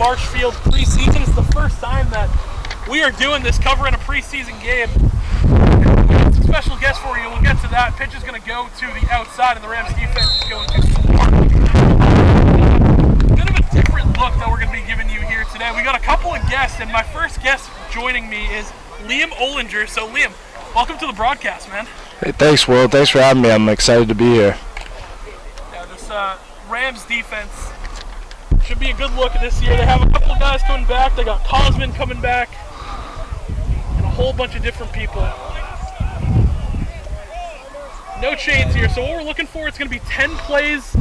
Marshfield preseason. It's the first time that we are doing this, covering a preseason game. We have some special guests for you. We'll get to that. Pitch is going to go to the outside, and the Rams defense is going to score. Bit of a different look that we're going to be giving you here today. We got a couple of guests, and my first guest joining me is Liam Ollinger. So, Liam, welcome to the broadcast, man. Hey, thanks, Will. Thanks for having me. I'm excited to be here. Yeah, this Rams defense should be a good look at this year. They have a couple of guys coming back. They got Cosman coming back and a whole bunch of different people. No chains here. So what we're looking for is going to be 10 plays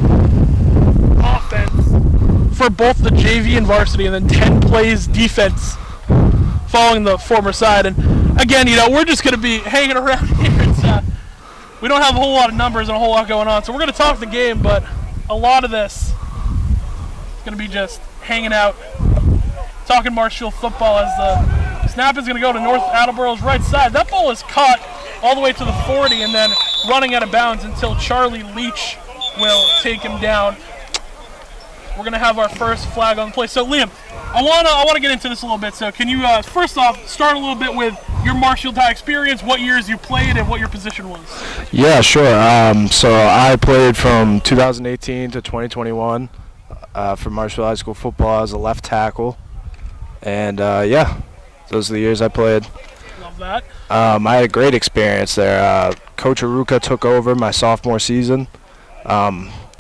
offense for both the JV and varsity, and then 10 plays defense following the former side. And again, we're just going to be hanging around here. We don't have a whole lot of numbers and a whole lot going on, so we're going to talk the game, but a lot of this is going to be just hanging out, talking Marshfield football as the snap is going to go to North Attleboro's right side. That ball is caught all the way to the 40 and then running out of bounds until Charlie Leach will take him down. We're going to have our first flag on the play. So, Liam, I want to get into this a little bit. So can you, first off, start a little bit with your Marshfield High experience, what years you played, and what your position was? Yeah, sure. So I played from 2018 to 2021 for Marshfield High School football as a left tackle. And, yeah, those are the years I played. Love that. I had a great experience there. Coach Aruka took over my sophomore season.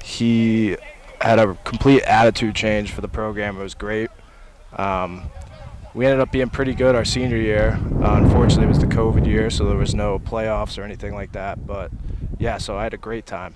He had a complete attitude change for the program. It was great. We ended up being pretty good our senior year. Unfortunately, it was the COVID year, so there was no playoffs or anything like that. But, yeah, so I had a great time.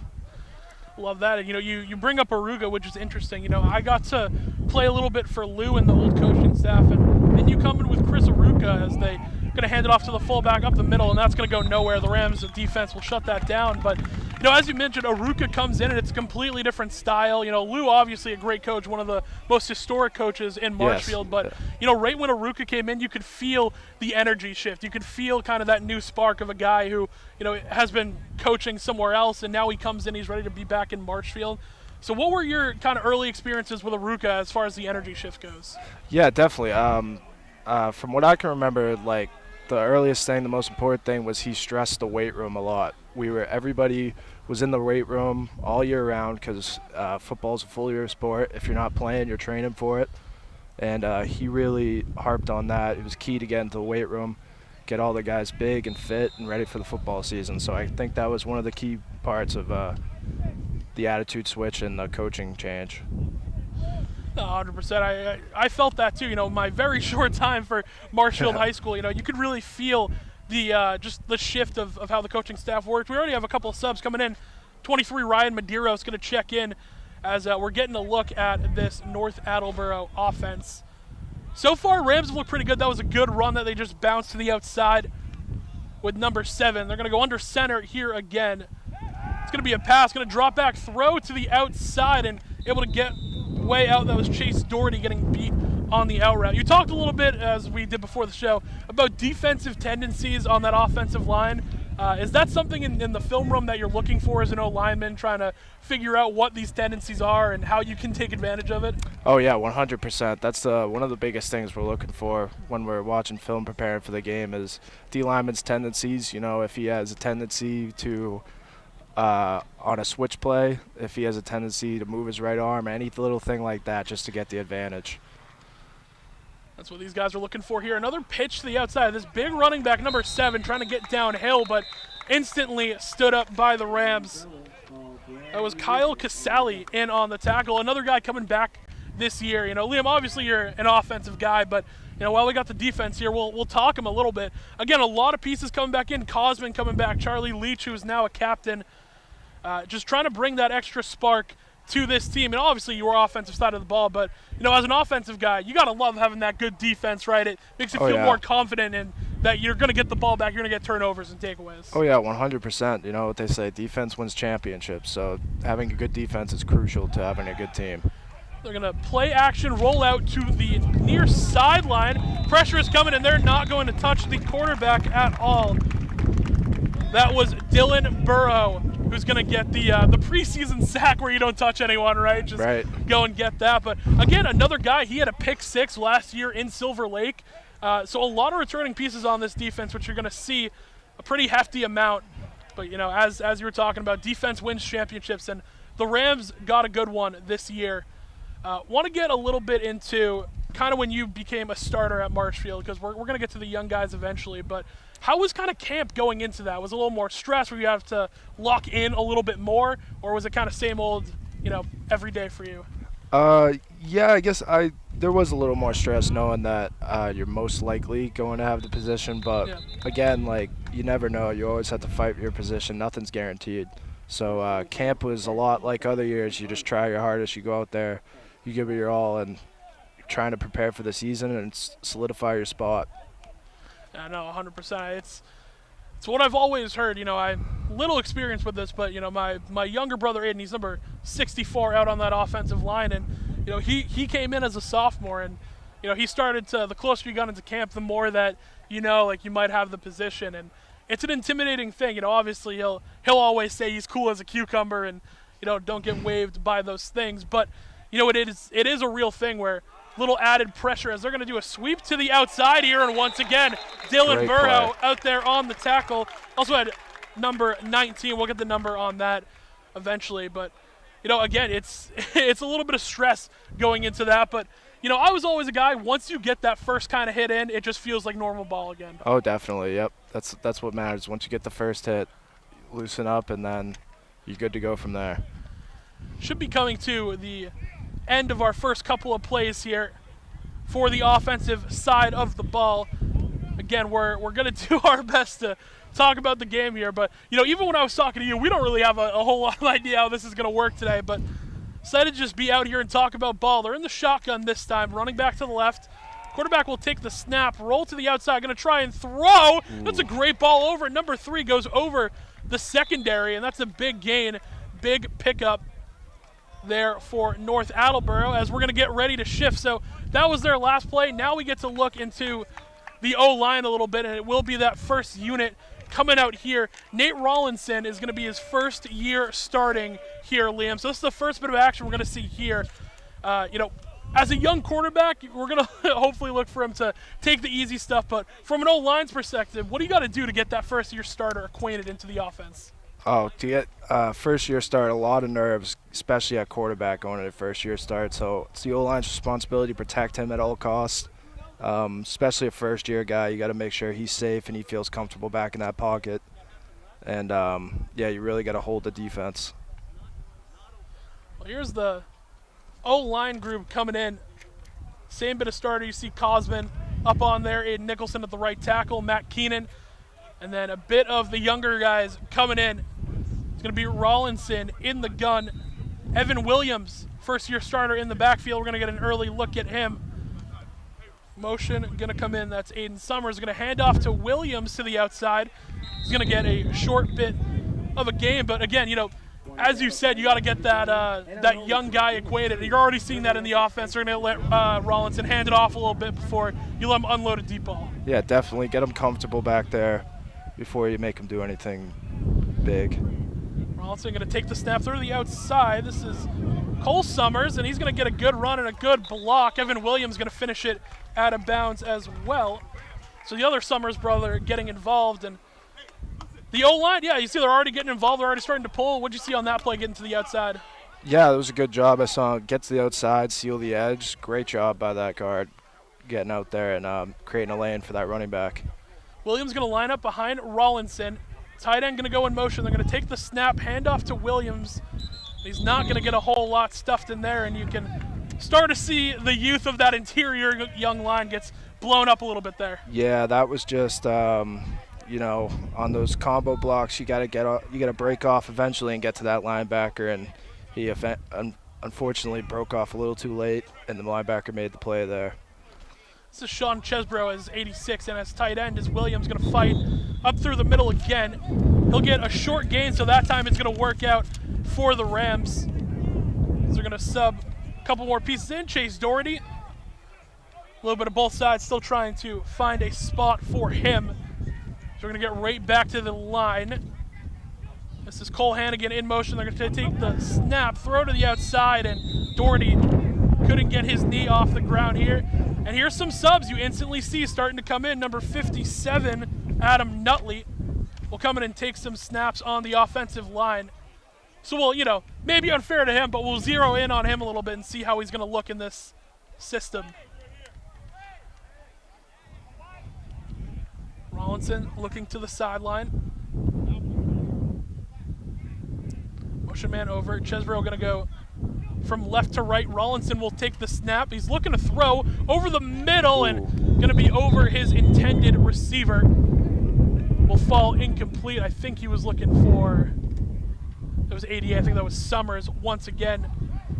Love that. And, you bring up Aruga, which is interesting. I got to play a little bit for Lou and the old coaching staff, and then you come in with Chris Aruka as they going to hand it off to the fullback up the middle, and that's going to go nowhere. The Rams defense will shut that down. But, as you mentioned, Aruka comes in, and it's a completely different style. Lou, obviously a great coach, one of the most historic coaches in Marshfield. Yes. But, right when Aruka came in, you could feel the energy shift. You could feel kind of that new spark of a guy who, has been coaching somewhere else, and now he comes in, he's ready to be back in Marshfield. So what were your kind of early experiences with Aruka as far as the energy shift goes? Yeah, definitely. From what I can remember, the earliest thing, the most important thing was he stressed the weight room a lot. Everybody was in the weight room all year round because football's a full year sport. If you're not playing, you're training for it. And he really harped on that. It was key to get into the weight room, get all the guys big and fit and ready for the football season. So I think that was one of the key parts of the attitude switch and the coaching change. 100%. I felt that too. My very short time for Marshfield High School, you could really feel the just the shift of how the coaching staff worked. We already have a couple of subs coming in. 23 Ryan Madero is going to check in as we're getting a look at this North Attleboro offense. So far, Rams have looked pretty good. That was a good run that they just bounced to the outside with number 7. They're going to go under center here again. It's going to be a pass, going to drop back, throw to the outside, and able to get way out. That was Chase Doherty getting beat on the out route. You talked a little bit, as we did before the show, about defensive tendencies on that offensive line. Is that something in the film room that you're looking for as an O-lineman, trying to figure out what these tendencies are and how you can take advantage of it? Oh, yeah, 100%. That's one of the biggest things we're looking for when we're watching film preparing for the game is D-lineman's tendencies. If he has a tendency to on a switch play, if he has a tendency to move his right arm, any little thing like that just to get the advantage. That's what these guys are looking for here. Another pitch to the outside. This big running back, number 7, trying to get downhill, but instantly stood up by the Rams. That was Kyle Casali in on the tackle. Another guy coming back this year. Liam, obviously you're an offensive guy, but while we got the defense here, we'll talk him a little bit. Again, a lot of pieces coming back in. Cosman coming back. Charlie Leach, who is now a captain. Just trying to bring that extra spark to this team. And obviously you were offensive side of the ball, but as an offensive guy, you got to love having that good defense, right? It makes you feel more confident in that you're going to get the ball back, you're going to get turnovers and takeaways. Oh yeah, 100%. You know what they say, defense wins championships. So having a good defense is crucial to having a good team. They're going to play action, roll out to the near sideline. Pressure is coming, and they're not going to touch the quarterback at all. That was Dylan Burrow who's going to get the preseason sack where you don't touch anyone, right? Just go and get that. But again, another guy, he had a pick 6 last year in Silver Lake. So a lot of returning pieces on this defense, which you're going to see a pretty hefty amount. But, you know, as you were talking about, defense wins championships, and the Rams got a good one this year. Want to get a little bit into kind of when you became a starter at Marshfield, because we're going to get to the young guys eventually. But how was kind of camp going into that? Was it a little more stress where you have to lock in a little bit more, or was it kind of same old, you know, every day for you? Yeah, I guess there was a little more stress knowing that you're most likely going to have the position, but again, like, you never know. You always have to fight for your position. Nothing's guaranteed. So camp was a lot like other years. You just try your hardest. You go out there, you give it your all, and you're trying to prepare for the season and solidify your spot. I know, 100%. It's what I've always heard. You know, I'm little experience with this, but, you know, my younger brother Aiden, he's number 64 out on that offensive line, and, you know, he came in as a sophomore, and, you know, he started to, the closer you got into camp, the more that, you know, like, you might have the position, and it's an intimidating thing. You know, obviously he'll always say he's cool as a cucumber, and, you know, don't get waved by those things, but, you know, it is a real thing where little added pressure as they're going to do a sweep to the outside here, and once again, Dylan Burrow out there on the tackle. Also had number 19. We'll get the number on that eventually, but, you know, again, it's a little bit of stress going into that, but, you know, I was always a guy, once you get that first kind of hit in, it just feels like normal ball again. Oh, definitely, yep. That's what matters. Once you get the first hit, loosen up, and then you're good to go from there. Should be coming to the end of our first couple of plays here for the offensive side of the ball. Again, we're going to do our best to talk about the game here, but, you know, even when I was talking to you, we don't really have a whole lot of idea how this is going to work today, but excited to just be out here and talk about ball. They're in the shotgun this time, running back to the left. Quarterback will take the snap, roll to the outside, going to try and throw. That's a great ball over. Number 3 goes over the secondary, and that's a big gain, big pickup there for North Attleboro as we're going to get ready to shift. So that was their last play. Now we get to look into the O-line a little bit, and it will be that first unit coming out here. Nate Rawlinson is going to be his first year starting here, Liam. So this is the first bit of action we're going to see here. You know, as a young quarterback, we're going to hopefully look for him to take the easy stuff, but from an O-line's perspective, what do you got to do to get that first year starter acquainted into the offense? Oh, to get first year start, a lot of nerves, especially at quarterback going into first year start. So it's the O-line's responsibility to protect him at all costs. Especially a first year guy, you got to make sure he's safe and he feels comfortable back in that pocket. And yeah, you really got to hold the defense. Well, here's the O-line group coming in. Same bit of starter. You see Cosman up on there, Aiden Nicholson at the right tackle, Matt Keenan, and then a bit of the younger guys coming in. It's going to be Rawlinson in the gun. Evan Williams, first-year starter in the backfield. We're going to get an early look at him. Motion going to come in. That's Aiden Summers. Going to hand off to Williams to the outside. He's going to get a short bit of a game. But, again, you know, as you said, you got to get that young guy acquainted. You're already seeing that in the offense. They're going to let Rawlinson hand it off a little bit before you let him unload a deep ball. Yeah, definitely. Get him comfortable back there before you make him do anything big. Rawlinson going to take the snap through the outside. This is Cole Summers, and he's going to get a good run and a good block. Evan Williams going to finish it out of bounds as well. So the other Summers brother getting involved. And the O-line, yeah, you see they're already getting involved. They're already starting to pull. What did you see on that play getting to the outside? Yeah, it was a good job. I saw him get to the outside, seal the edge. Great job by that guard getting out there and creating a lane for that running back. Williams going to line up behind Rawlinson. Tight end going to go in motion. They're going to take the snap, hand off to Williams. He's not going to get a whole lot stuffed in there, and you can start to see the youth of that interior young line gets blown up a little bit there. Yeah, that was just, you know, on those combo blocks, you got to break off eventually and get to that linebacker, and he unfortunately broke off a little too late, and the linebacker made the play there. This is Sean Chesbrough as 86, and as tight end is Williams going to fight up through the middle again. He'll get a short gain, so that time it's going to work out for the Rams. They're going to sub a couple more pieces in. Chase Doherty, a little bit of both sides, still trying to find a spot for him. So we're going to get right back to the line. This is Cole Hannigan in motion. They're going to take the snap, throw to the outside, and Doherty couldn't get his knee off the ground here. And here's some subs you instantly see starting to come in. Number 57, Adam Nutley, will come in and take some snaps on the offensive line. So we'll, maybe unfair to him, but we'll zero in on him a little bit and see how he's going to look in this system. Rollinson looking to the sideline. Motion man over. Chesbrough going to go from left to right. Rollinson will take the snap. He's looking to throw over the middle and going to be over his intended receiver. Will fall incomplete. I think he was looking for, it was 88. I think that was Summers once again.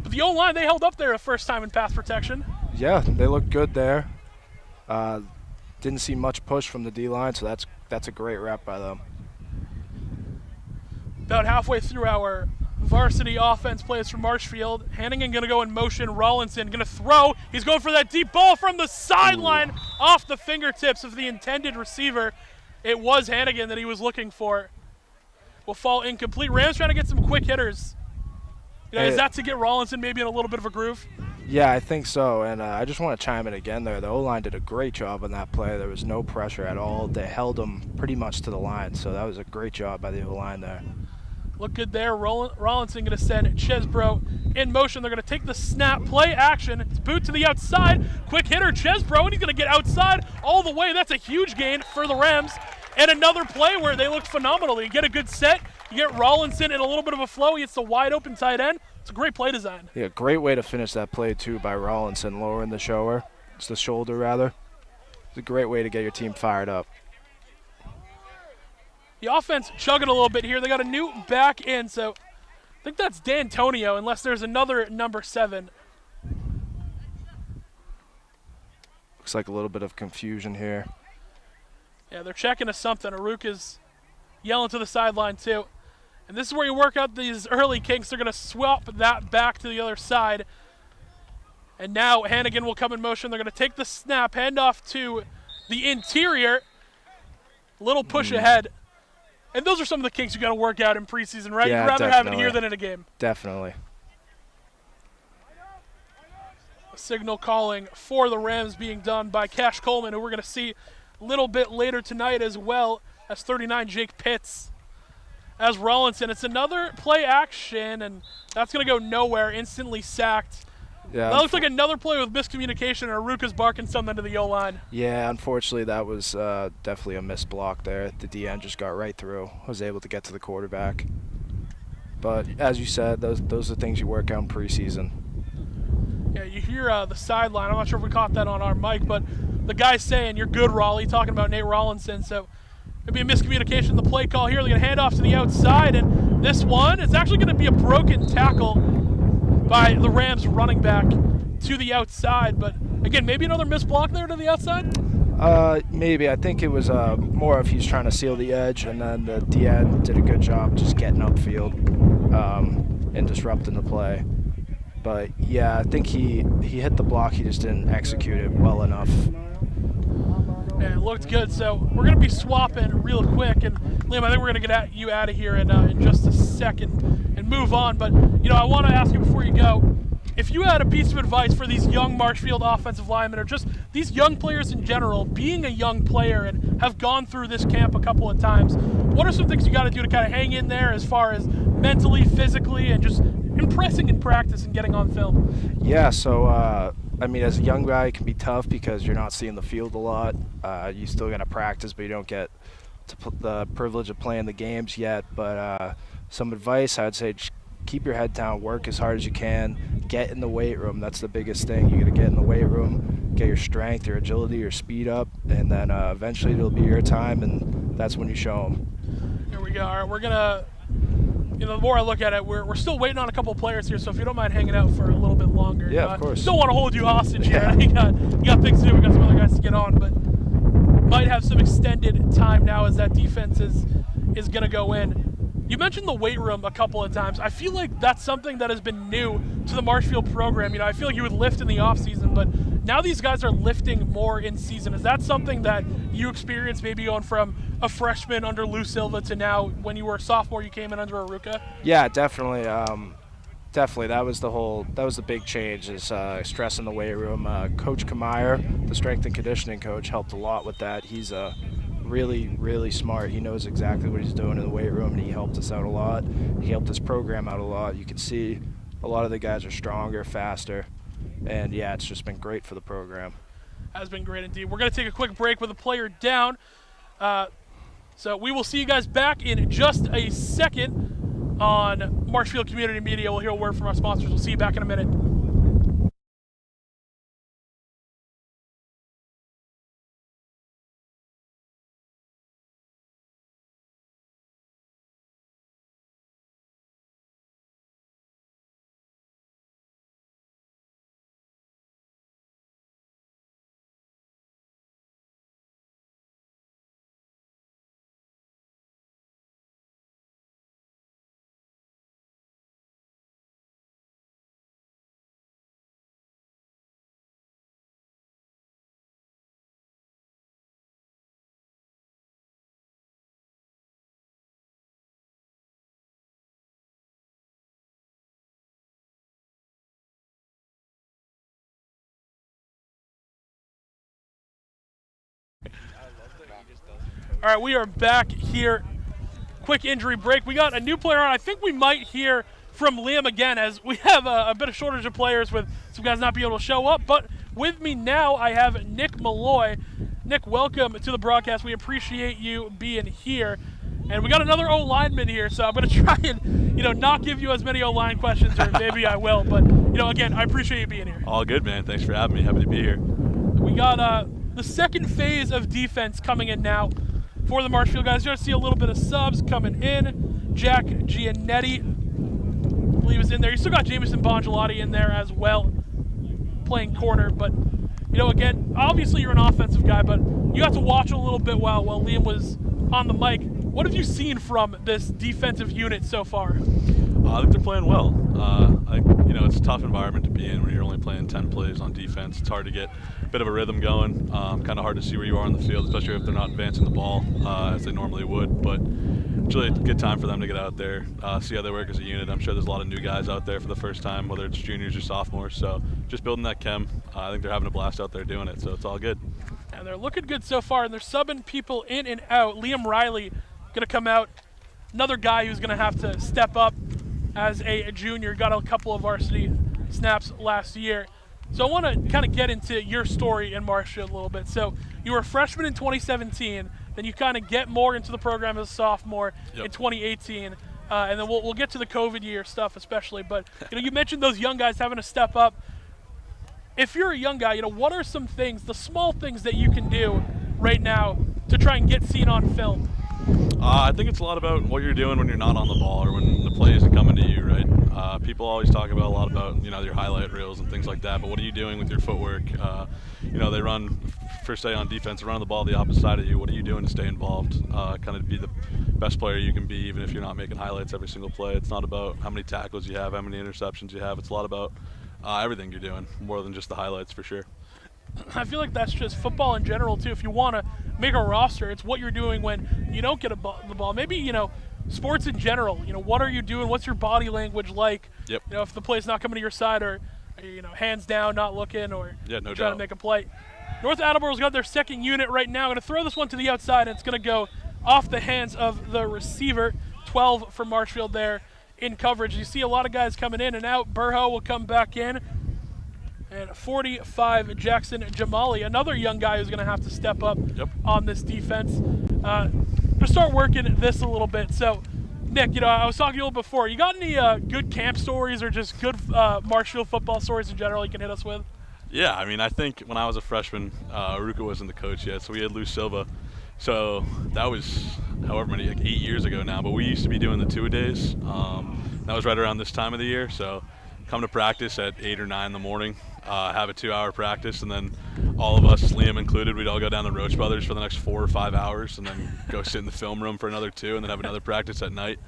But the O-line, they held up there the first time in pass protection. Yeah, they looked good there. Didn't see much push from the D-line, so that's a great rep by them. About halfway through our varsity offense plays for Marshfield. Hannigan going to go in motion. Rollinson going to throw. He's going for that deep ball from the sideline off the fingertips of the intended receiver. It was Hannigan that he was looking for. Will fall incomplete. Rams trying to get some quick hitters. Is that to get Rollinson maybe in a little bit of a groove? Yeah, I think so. And I just want to chime in again there. The O-line did a great job on that play. There was no pressure at all. They held him pretty much to the line. So that was a great job by the O-line there. Look good there. Rollinson going to send Chesbrough in motion. They're going to take the snap, play action. It's boot to the outside. Quick hitter, Chesbrough, and he's going to get outside all the way. That's a huge gain for the Rams. And another play where they look phenomenal. You get a good set. You get Rollinson in a little bit of a flow. He hits the wide open tight end. It's a great play design. Yeah, great way to finish that play, too, by Rollinson, lowering the shoulder. It's the shoulder, rather. It's a great way to get your team fired up. The offense chugging a little bit here. They got a new back end, so I think that's D'Antonio, unless there's another number 7. Looks like a little bit of confusion here. Yeah, they're checking to something. Aruk is yelling to the sideline, too. And this is where you work out these early kinks. They're going to swap that back to the other side. And now Hannigan will come in motion. They're going to take the snap, hand off to the interior. Little push ahead. And those are some of the kinks you got to work out in preseason, right? Yeah, You'd rather have it here than in a game. Definitely. A signal calling for the Rams being done by Cash Coleman, who we're going to see a little bit later tonight as well as 39 Jake Pitts. As Rollinson, it's another play action, and that's going to go nowhere, instantly sacked. Yeah, that looks like another play with miscommunication, and Aruka's barking something to the O-line. Yeah, unfortunately, that was definitely a missed block there. The DN just got right through, was able to get to the quarterback. But as you said, those are things you work out in preseason. Yeah, you hear the sideline. I'm not sure if we caught that on our mic, but the guy's saying, "You're good, Raleigh," talking about Nate Rollinson. So it'd be a miscommunication in the play call here. They're going to hand off to the outside, and this one, it's actually going to be a broken tackle by the Rams running back to the outside. But again, maybe another missed block there to the outside? Maybe. I think it was more of he's trying to seal the edge, and then the DN did a good job just getting upfield and disrupting the play. But yeah, I think he hit the block, he just didn't execute it well enough. Yeah, it looked good. So we're going to be swapping real quick. And Liam, I think we're going to get you out of here in just a second and move on. But, I want to ask you before you go, if you had a piece of advice for these young Marshfield offensive linemen, or just these young players in general, being a young player and have gone through this camp a couple of times, what are some things you got to do to kind of hang in there as far as mentally, physically, and just impressing in practice and getting on film? Yeah, so as a young guy, it can be tough because you're not seeing the field a lot. You still got to practice, but you don't get the privilege of playing the games yet. But some advice, I'd say keep your head down, work as hard as you can, get in the weight room. That's the biggest thing. You got to get in the weight room, get your strength, your agility, your speed up, and then eventually it'll be your time, and that's when you show them. Here we go. All right, we're going to, the more I look at it, we're still waiting on a couple of players here, so if you don't mind hanging out for a little bit longer. Yeah, of course. Don't want to hold you hostage here. You got things to do. We got some other guys to get on, but might have some extended time now as that defense is going to go in. You mentioned the weight room a couple of times. I feel like that's something that has been new to the Marshfield program. I feel like you would lift in the offseason, but Now these guys are lifting more in season. Is that something that you experienced, maybe going from a freshman under Lou Silva to now when you were a sophomore, you came in under Aruka? Yeah, definitely. Definitely, that was the big change, is stress in the weight room. Coach Kameyer, the strength and conditioning coach, helped a lot with that. He's really, really smart. He knows exactly what he's doing in the weight room, and he helped us out a lot. He helped this program out a lot. You can see a lot of the guys are stronger, faster, and yeah, it's just been great for the program. Has been great indeed. We're going to take a quick break with a player down. So we will see you guys back in just a second on Marshfield Community Media. We'll hear a word from our sponsors. We'll see you back in a minute. All right, we are back here. Quick injury break. We got a new player on. I think we might hear from Liam again, as we have a bit of shortage of players with some guys not being able to show up. But with me now, I have Nick Malloy. Nick, welcome to the broadcast. We appreciate you being here. And we got another O-lineman here, so I'm going to try and, not give you as many O-line questions, or maybe I will. But, again, I appreciate you being here. All good, man. Thanks for having me. Happy to be here. We got the second phase of defense coming in now for the Marshfield guys. You're going to see a little bit of subs coming in. Jack Giannetti, I believe, is in there. You still got Jameson Bongelotti in there as well, playing corner. But, again, obviously you're an offensive guy, but you got to watch a little bit while Liam was on the mic. What have you seen from this defensive unit so far? I think they're playing well. It's a tough environment to be in when you're only playing 10 plays on defense. It's hard to get a bit of a rhythm going. Kind of hard to see where you are on the field, especially if they're not advancing the ball as they normally would. But it's really a good time for them to get out there, see how they work as a unit. I'm sure there's a lot of new guys out there for the first time, whether it's juniors or sophomores. So just building that chem. I think they're having a blast out there doing it, so it's all good. And they're looking good so far, and they're subbing people in and out. Liam Riley going to come out, another guy who's going to have to step up as a junior. Got a couple of varsity snaps last year. So I want to kind of get into your story in Marshfield a little bit. So you were a freshman in 2017, then you kind of get more into the program as a sophomore in 2018, and then we'll get to the COVID year stuff especially. But you mentioned those young guys having to step up. If you're a young guy, what are some things, the small things that you can do right now to try and get seen on film? I think it's a lot about what you're doing when you're not on the ball or when the play isn't coming to you, right? People always talk about a lot about, your highlight reels and things like that, but what are you doing with your footwork? They run, first day on defense, run the ball the opposite side of you. What are you doing to stay involved? Kind of be the best player you can be, even if you're not making highlights every single play. It's not about how many tackles you have, how many interceptions you have. It's a lot about everything you're doing, more than just the highlights for sure. I feel like that's just football in general, too. If you want to make a roster, it's what you're doing when you don't get the ball. Maybe, sports in general. What are you doing? What's your body language like? Yep. If the play's not coming to your side, or hands down, not looking, or trying to make a play. North Attleboro's got their second unit right now. I'm going to throw this one to the outside, and it's going to go off the hands of the receiver. 12 for Marshfield there in coverage. You see a lot of guys coming in and out. Burho will come back in. And 45, Jackson Jamali, another young guy who's going to have to step up on this defense. To start working this a little bit. So, Nick, I was talking to you a little before. You got any good camp stories or just good Marshfield football stories in general you can hit us with? Yeah, I think when I was a freshman, Aruka wasn't the coach yet, so we had Lou Silva. So that was however many, 8 years ago now, but we used to be doing the two-a-days. That was right around this time of the year, so come to practice at 8 or 9 in the morning, have a 2-hour practice, and then all of us, Liam included, we'd all go down to Roach Brothers for the next 4 or 5 hours and then go sit in the film room for another 2 and then have another practice at night.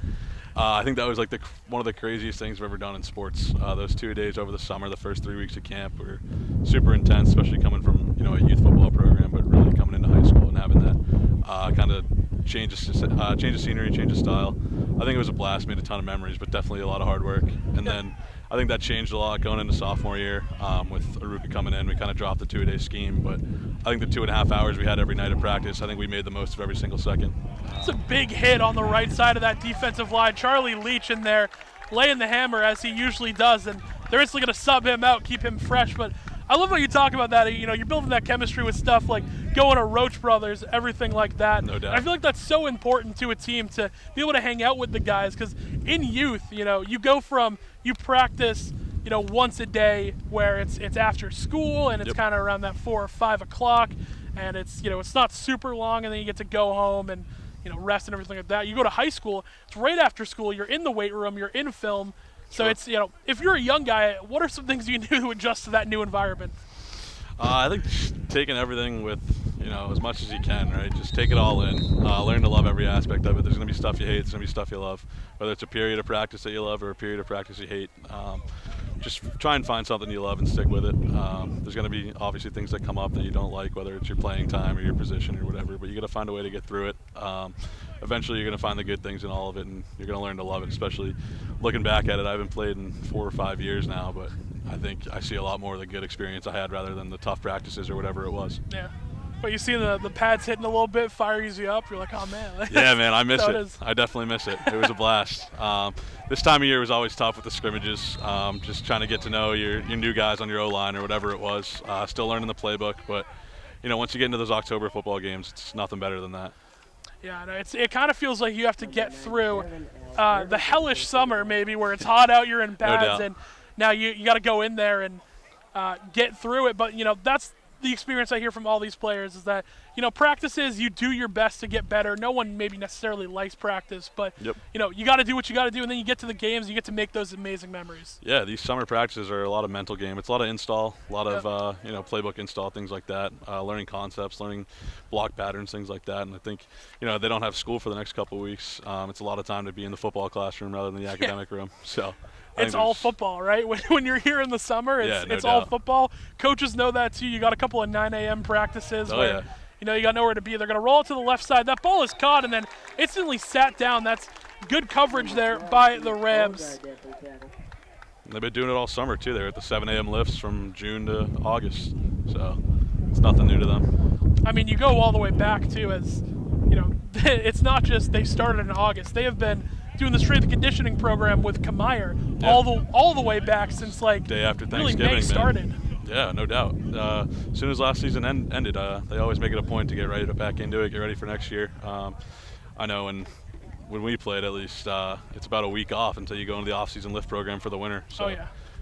I think that was like one of the craziest things I've ever done in sports. Those 2 days over the summer, the first 3 weeks of camp were super intense, especially coming from a youth football program, but really coming into high school and having that kind of change of scenery, change of style. I think it was a blast, made a ton of memories, but definitely a lot of hard work. And then I think that changed a lot going into sophomore year with Aruka coming in. We kind of dropped the 2-a-day scheme, but I think the 2.5 hours we had every night of practice, I think we made the most of every single second. It's a big hit on the right side of that defensive line. Charlie Leach in there laying the hammer as he usually does, and they're instantly going to sub him out, keep him fresh. But I love how you talk about that. You're building that chemistry with stuff like going to Roach Brothers, everything like that. No doubt. And I feel like that's so important to a team to be able to hang out with the guys, because in youth, you go from you practice, once a day where it's after school and it's kind of around that 4 or 5 o'clock, and it's not super long, and then you get to go home and rest and everything like that. You go to high school, it's right after school. You're in the weight room, you're in film. So it's, if you're a young guy, what are some things you can do to adjust to that new environment? I think just taking everything with, as much as you can, right? Just take it all in. Learn to love every aspect of it. There's going to be stuff you hate. There's going to be stuff you love. Whether it's a period of practice that you love or a period of practice you hate. Just try and find something you love and stick with it. There's going to be obviously things that come up that you don't like, whether it's your playing time or your position or whatever, but you got to find a way to get through it. Eventually you're going to find the good things in all of it, and you're going to learn to love it, especially looking back at it. I haven't played in 4 or 5 years now, but I think I see a lot more of the good experience I had rather than the tough practices or whatever it was. Yeah. But you see the pads hitting a little bit, fires you up. You're like, oh, man. Yeah, man, I miss it. I definitely miss it. It was a blast. This time of year was always tough with the scrimmages, just trying to get to know your new guys on your O-line or whatever it was. Still learning the playbook, but, once you get into those October football games, it's nothing better than that. Yeah, no, it kind of feels like you have to get through the hellish summer maybe where it's hot out, you're in pads, and now you got to go in there and get through it. But, that's the experience I hear from all these players is that, practices, you do your best to get better. No one maybe necessarily likes practice, but, you got to do what you got to do, and then you get to the games, you get to make those amazing memories. Yeah, these summer practices are a lot of mental game. It's a lot of install, a lot of, playbook install, things like that, learning concepts, learning block patterns, things like that. And I think, they don't have school for the next couple of weeks. It's a lot of time to be in the football classroom rather than the academic room. So it's all football, right? When you're here in the summer, it's all football. Coaches know that too. You got a couple of 9 a.m. practices where you got nowhere to be. They're going to roll it to the left side. That ball is caught and then instantly sat down. That's good coverage there by the Rams. They've been doing it all summer too. They're at the 7 a.m. lifts from June to August, so it's nothing new to them. I mean, you go all the way back too, as it's not just they started in August. They have been doing the strength and conditioning program with Kamire all the way back since day after Thanksgiving. Really May started. Man. Yeah, no doubt. As soon as last season ended, they always make it a point to get ready to back into it, get ready for next year. I know when we played, at least, it's about a week off until you go into the off-season lift program for the winter. So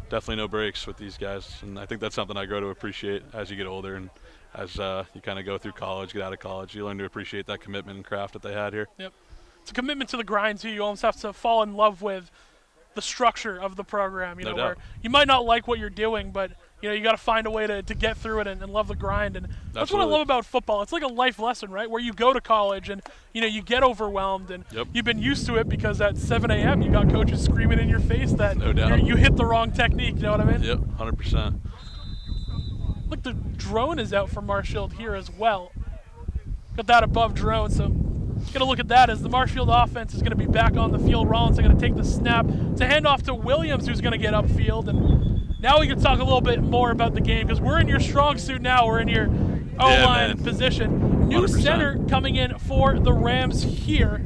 definitely no breaks with these guys, and I think that's something I grow to appreciate as you get older and as you kind of go through college, get out of college. You learn to appreciate that commitment and craft that they had here. Yep. It's a commitment to the grind, too. You almost have to fall in love with the structure of the program, No doubt. where you might not like what you're doing, but you got to find a way to get through it and love the grind. And that's what I love about football. It's like a life lesson, right? Where you go to college and, you get overwhelmed and you've been used to it because at 7 a.m. you got coaches screaming in your face that you hit the wrong technique. You know what I mean? Yep, 100%. Look, the drone is out for Marshfield here as well. Got that above drone, so going to look at that as the Marshfield offense is going to be back on the field. Rollins are going to take the snap to hand off to Williams, who's going to get upfield. And now we can talk a little bit more about the game because we're in your strong suit now. We're in your O-line position. New 100%. Center coming in for the Rams here.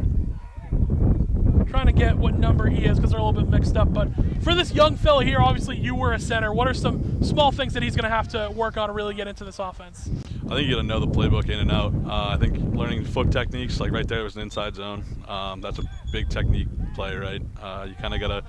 Trying to get what number he is because they're a little bit mixed up. But for this young fella here, obviously you were a center. What are some small things that he's going to have to work on to really get into this offense? I think you got to know the playbook in and out. I think learning foot techniques, like right there was an inside zone. That's a big technique play, right? You kind of got to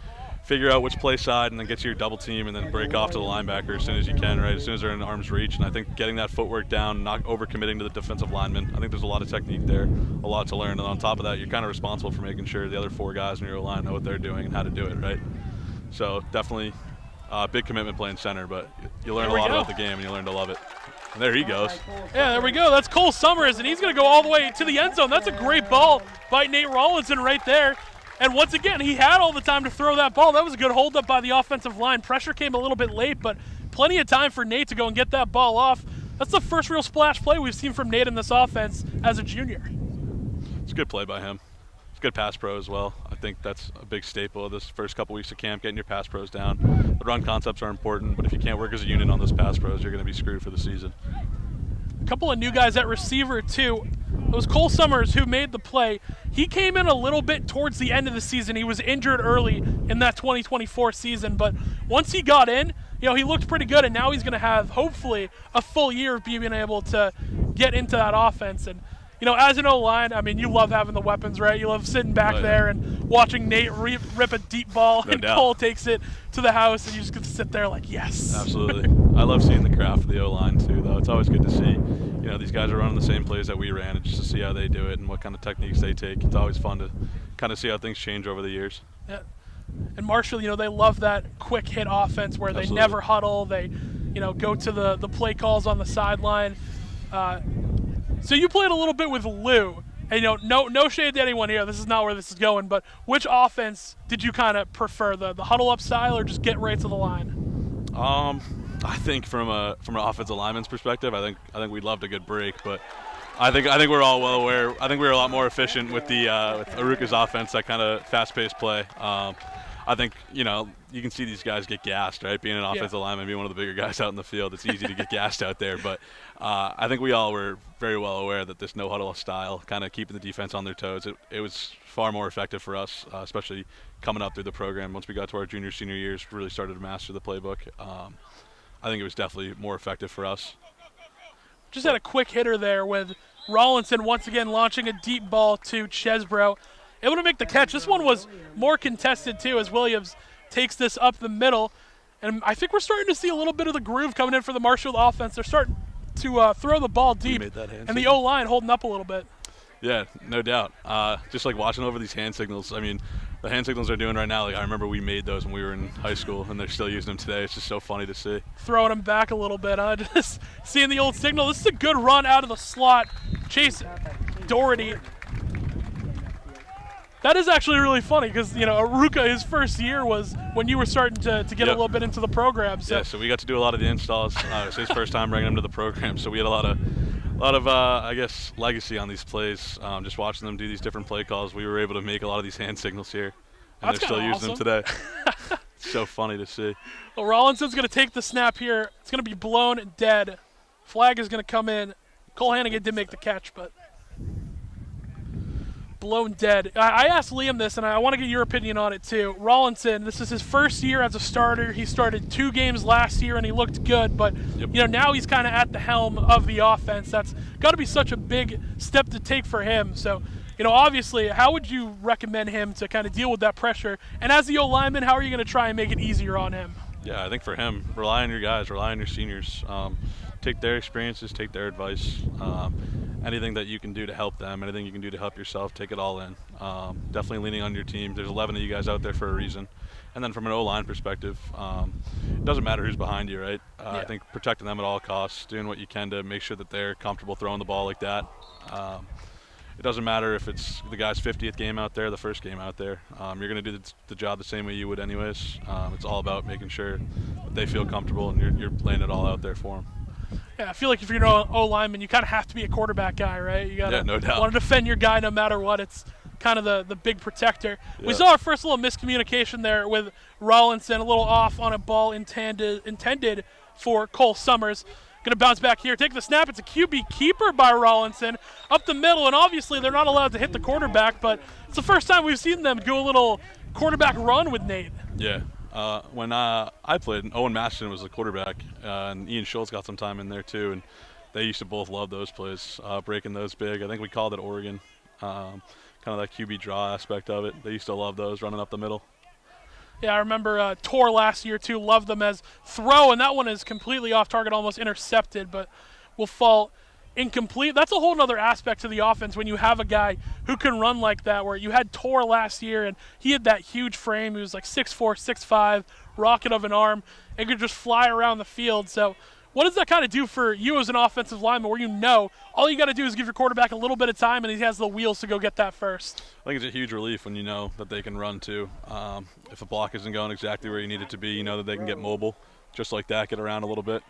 figure out which play side and then get to your double team and then break off to the linebacker as soon as you can, right? As soon as they're in arm's reach. And I think getting that footwork down, not overcommitting to the defensive lineman. I think there's a lot of technique there, a lot to learn. And on top of that, you're kind of responsible for making sure the other 4 guys in your line know what they're doing and how to do it, right? So definitely a big commitment playing center, but you learn a lot about the game and you learn to love it. And there he goes. Yeah, there we go. That's Cole Summers, and he's going to go all the way to the end zone. That's a great ball by Nate Rollinson right there. And once again, he had all the time to throw that ball. That was a good hold up by the offensive line. Pressure came a little bit late, but plenty of time for Nate to go and get that ball off. That's the first real splash play we've seen from Nate in this offense as a junior. It's a good play by him. It's a good pass pro as well. I think that's a big staple of this first couple weeks of camp, getting your pass pros down. The run concepts are important, but if you can't work as a unit on those pass pros, you're going to be screwed for the season. A couple of new guys at receiver, too. It was Cole Summers who made the play. He came in a little bit towards the end of the season. He was injured early in that 2024 season, but once he got in, he looked pretty good, and now he's going to have, hopefully, a full year of being able to get into that offense. And, as an O-line, you love having the weapons, right? You love sitting back there and watching Nate rip a deep ball, and Cole takes it to the house, and you just get to sit there like, yes. Absolutely. I love seeing the craft of the O-line, too, though. It's always good to see. These guys are running the same plays that we ran, and just to see how they do it and what kind of techniques they take. It's always fun to kind of see how things change over the years. Yeah. And Marshfield, they love that quick hit offense where they never huddle. They, go to the play calls on the sideline. So you played a little bit with Lou. And, no shade to anyone here. This is not where this is going. But which offense did you kind of prefer, the huddle up style or just get right to the line? I think from an offensive lineman's perspective, I think we loved a good break, but I think we're all well aware. I think we were a lot more efficient with with Aruka's offense, that kind of fast-paced play. I think you can see these guys get gassed, right? Being an offensive lineman, being one of the bigger guys out in the field, it's easy to get gassed out there. But I think we all were very well aware that this no huddle style, kind of keeping the defense on their toes, it was far more effective for us, especially coming up through the program. Once we got to our junior, senior years, really started to master the playbook. I think it was definitely more effective for us. Just had a quick hitter there with Rollinson once again launching a deep ball to Chesbro. Able to make the catch. This one was more contested too as Williams takes this up the middle. And I think we're starting to see a little bit of the groove coming in for the Marshfield offense. They're starting to throw the ball deep. And the O-line holding up a little bit. Yeah, no doubt. Just like watching over these hand signals. The hand signals they're doing right now, I remember we made those when we were in high school, and they're still using them today. It's just so funny to see. Throwing them back a little bit, huh? Just seeing the old signal. This is a good run out of the slot. Chase Doherty. That is actually really funny because, Aruka, his first year was when you were starting to get a little bit into the program. So. Yeah, so we got to do a lot of the installs. It was his first time bringing him to the program, so we had a lot of I guess, legacy on these plays. Just watching them do these different play calls, we were able to make a lot of these hand signals here, and they're still using them today. It's so funny to see. Well, Rollinson's going to take the snap here. It's going to be blown dead. Flag is going to come in. Cole Hannigan did make the catch, but blown dead. I asked Liam this, and I want to get your opinion on it too. Rollinson, this is his first year as a starter. He started 2 games last year, and he looked good. But now he's kind of at the helm of the offense. That's got to be such a big step to take for him. So, obviously, how would you recommend him to kind of deal with that pressure? And as the O-lineman, how are you going to try and make it easier on him? Yeah, I think for him, rely on your guys, rely on your seniors. Take their experiences, take their advice. Anything that you can do to help them, anything you can do to help yourself, take it all in. Definitely leaning on your team. There's 11 of you guys out there for a reason. And then from an O-line perspective, it doesn't matter who's behind you, right? I think protecting them at all costs, doing what you can to make sure that they're comfortable throwing the ball like that. It doesn't matter if it's the guy's 50th game out there, the first game out there. You're going to do the job the same way you would anyways. It's all about making sure that they feel comfortable and you're laying it all out there for them. Yeah, I feel like if you're an O-lineman, you kind of have to be a quarterback guy, right? You gotta no doubt. Want to defend your guy no matter what. It's kind of the big protector. Yeah. We saw our first little miscommunication there with Rollinson, a little off on a ball intended for Cole Summers. Going to bounce back here, take the snap. It's a QB keeper by Rollinson up the middle, and obviously they're not allowed to hit the quarterback, but it's the first time we've seen them do a little quarterback run with Nate. Yeah. When I played, Owen Masterson was the quarterback, and Ian Schultz got some time in there too, and they used to both love those plays, breaking those big. I think we called it Oregon, kind of that QB draw aspect of it. They used to love those running up the middle. Yeah, I remember Tor last year too, loved them as throw, and that one is completely off target, almost intercepted, but will fall incomplete. That's a whole other aspect to the offense when you have a guy who can run like that, where you had Tor last year and he had that huge frame. He was like 6'4", 6'5", rocket of an arm, and could just fly around the field. So what does that kind of do for you as an offensive lineman where you know all you got to do is give your quarterback a little bit of time and he has the wheels to go get that first? I think it's a huge relief when you know that they can run too. If a block isn't going exactly where you need it to be, you know that they can get mobile, just like that, get around a little bit,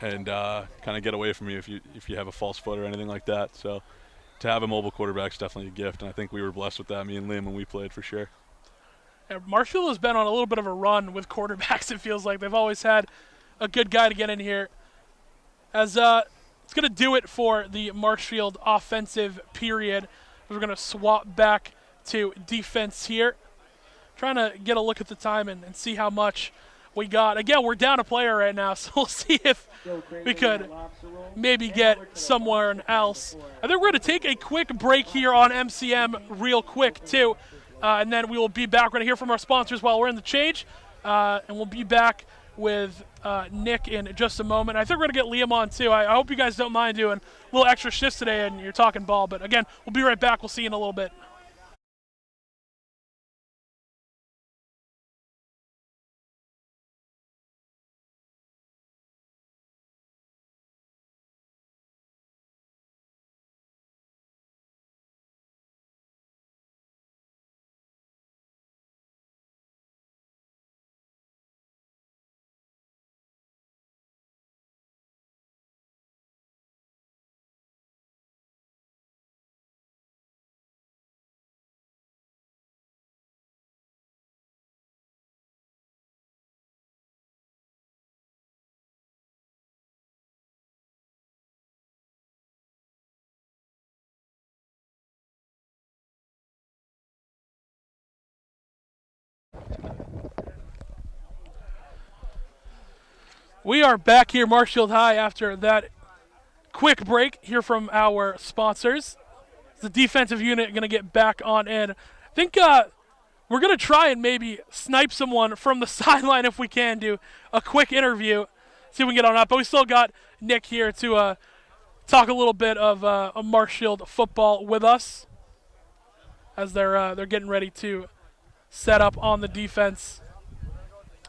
and kind of get away from you if you have a false foot or anything like that. So to have a mobile quarterback is definitely a gift, and I think we were blessed with that, me and Liam, when we played for sure. Yeah, Marshfield has been on a little bit of a run with quarterbacks, it feels like. They've always had a good guy to get in here. As it's going to do it for the Marshfield offensive period. We're going to swap back to defense here. Trying to get a look at the time and see how much we got. Again, we're down a player right now, so we'll see if we could maybe get somewhere else. I think we're going to take a quick break here on MCM real quick, too. And then we will be back. We're going to hear from our sponsors while we're in the change. And we'll be back with Nick in just a moment. I think we're going to get Liam on, too. I hope you guys don't mind doing a little extra shifts today and you're talking ball. But, again, we'll be right back. We'll see you in a little bit. We are back here, Marshfield High, after that quick break. Hear from our sponsors. The defensive unit going to get back on in. I think we're going to try and maybe snipe someone from the sideline if we can, do a quick interview, see if we can get on up. But we still got Nick here to talk a little bit of Marshfield football with us as they're getting ready to set up on the defense.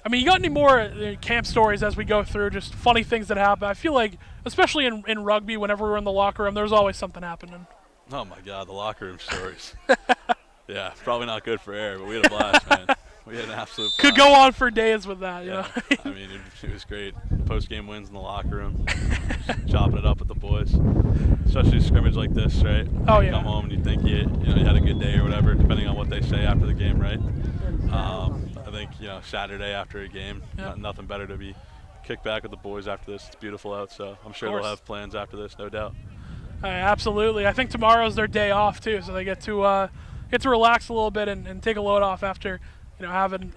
I mean, you got any more camp stories as we go through, just funny things that happen? I feel like, especially in rugby, whenever we're in the locker room, there's always something happening. Oh, my God, the locker room stories. Yeah, probably not good for air, but we had a blast, man. We had an absolute blast. Could go on for days with that, you know? I mean, it was great. Post-game wins in the locker room, chopping it up with the boys. Especially a scrimmage like this, right? Oh, yeah. You come home and you think you had a good day or whatever, depending on what they say after the game, right? I think, Saturday after a game, nothing better to be kicked back with the boys after this. It's beautiful out, so I'm sure they'll have plans after this, no doubt. Absolutely. I think tomorrow's their day off, too, so they get to relax a little bit and take a load off after, having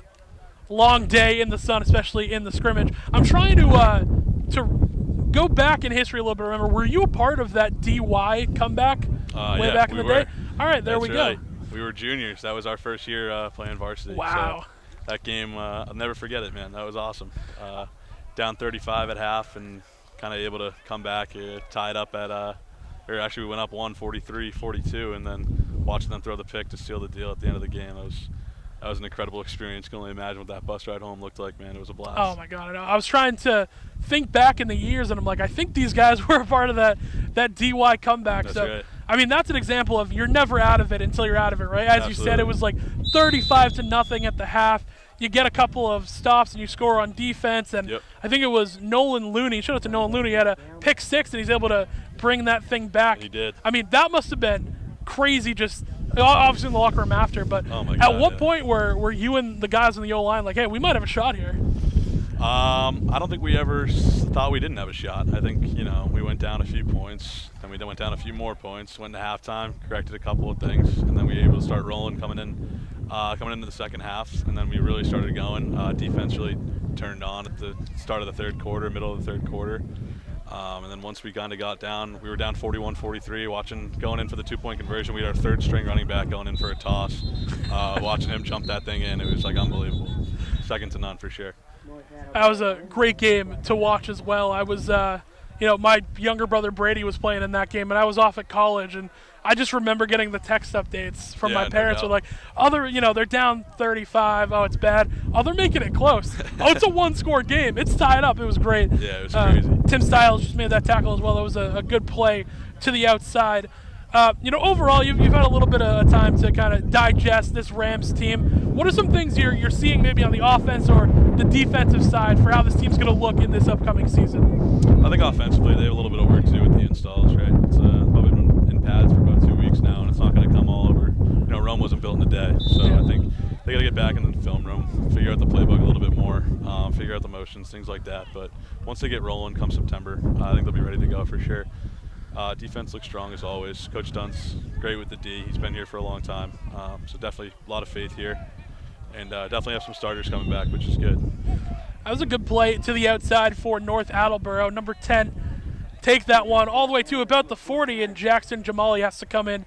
a long day in the sun, especially in the scrimmage. I'm trying to go back in history a little bit. Remember, were you a part of that DY comeback way back in the day? All right, there we go. We were juniors. That was our first year playing varsity. Wow. So that game, I'll never forget it, man. That was awesome. Down 35 at half and kind of able to come back, tied up at or actually we went up 143-42, and then watching them throw the pick to seal the deal at the end of the game. That was an incredible experience. Can only imagine what that bus ride home looked like, man. It was a blast. Oh, my God. I know. I was trying to think back in the years, and I'm like, I think these guys were a part of that DY comeback. That's so, right. I mean, that's an example of you're never out of it until you're out of it, right? As Absolutely. you said, it was like 35-0 at the half. You get a couple of stops and you score on defense, and I think it was Nolan Looney. Shout out to Nolan Looney. He had a pick six, and he's able to bring that thing back. He did. I mean, that must have been crazy, just obviously in the locker room after. But oh my God, at what point were you and the guys on the O-line like, hey, we might have a shot here? I don't think we ever thought we didn't have a shot. I think, we went down a few points, then we went down a few more points, went into halftime, corrected a couple of things, and then we were able to start rolling coming into the second half, and then we really started going. Defense really turned on at the start of the third quarter, middle of the third quarter. And then once we kind of got down, we were down 41-43, going in for the 2-point conversion. We had our third string running back going in for a toss. Watching him jump that thing in, it was like unbelievable. Second to none for sure. That was a great game to watch as well. I was, my younger brother Brady was playing in that game, and I was off at college, and I just remember getting the text updates from my parents with like, they're down 35. Oh, it's bad. Oh, they're making it close. Oh, it's a one-score game. It's tied up. It was great. Yeah, it was crazy. Tim Stiles just made that tackle as well. That was a good play to the outside. Overall, you've had a little bit of time to kind of digest this Rams team. What are some things you're seeing maybe on the offense or the defensive side for how this team's going to look in this upcoming season? I think offensively they have a little bit of work to do with the installs, right? It's probably been in pads for about 2 weeks now, and it's not going to come all over. Rome wasn't built in a day, so I think they got to get back in the film room, figure out the playbook a little bit more, figure out the motions, things like that. But once they get rolling come September, I think they'll be ready to go for sure. Defense looks strong as always. Coach Dunn's great with the D. He's been here for a long time, so definitely a lot of faith here. And definitely have some starters coming back, which is good. That was a good play to the outside for North Attleboro. Number 10, take that one all the way to about the 40, and Jackson Jamali has to come in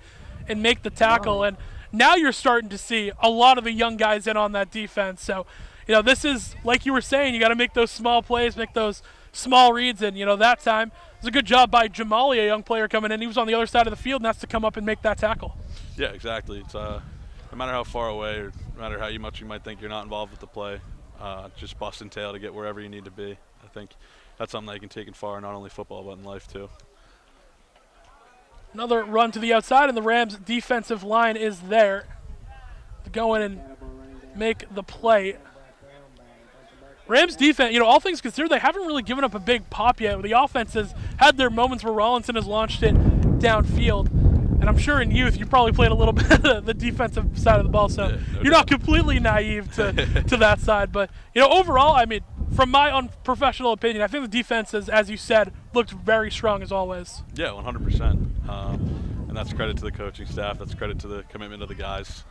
and make the tackle. And now you're starting to see a lot of the young guys in on that defense. So, this is, like you were saying, you got to make those small plays, make those small reads, and, that time it was a good job by Jamali, a young player coming in. He was on the other side of the field and has to come up and make that tackle. Yeah, exactly. It's no matter how far away or no matter how much you might think you're not involved with the play, just busting tail to get wherever you need to be. I think that's something that you can take far, not only football but in life too. Another run to the outside, and the Rams' defensive line is there to go in and make the play. Rams defense, all things considered, they haven't really given up a big pop yet. The offense has had their moments where Rollinson has launched it downfield. And I'm sure in youth you probably played a little bit of the defensive side of the ball, so you're not completely naive to that side. But, overall, from my unprofessional opinion, I think the defense, as you said, looked very strong as always. Yeah, 100%. And that's credit to the coaching staff. That's credit to the commitment of the guys.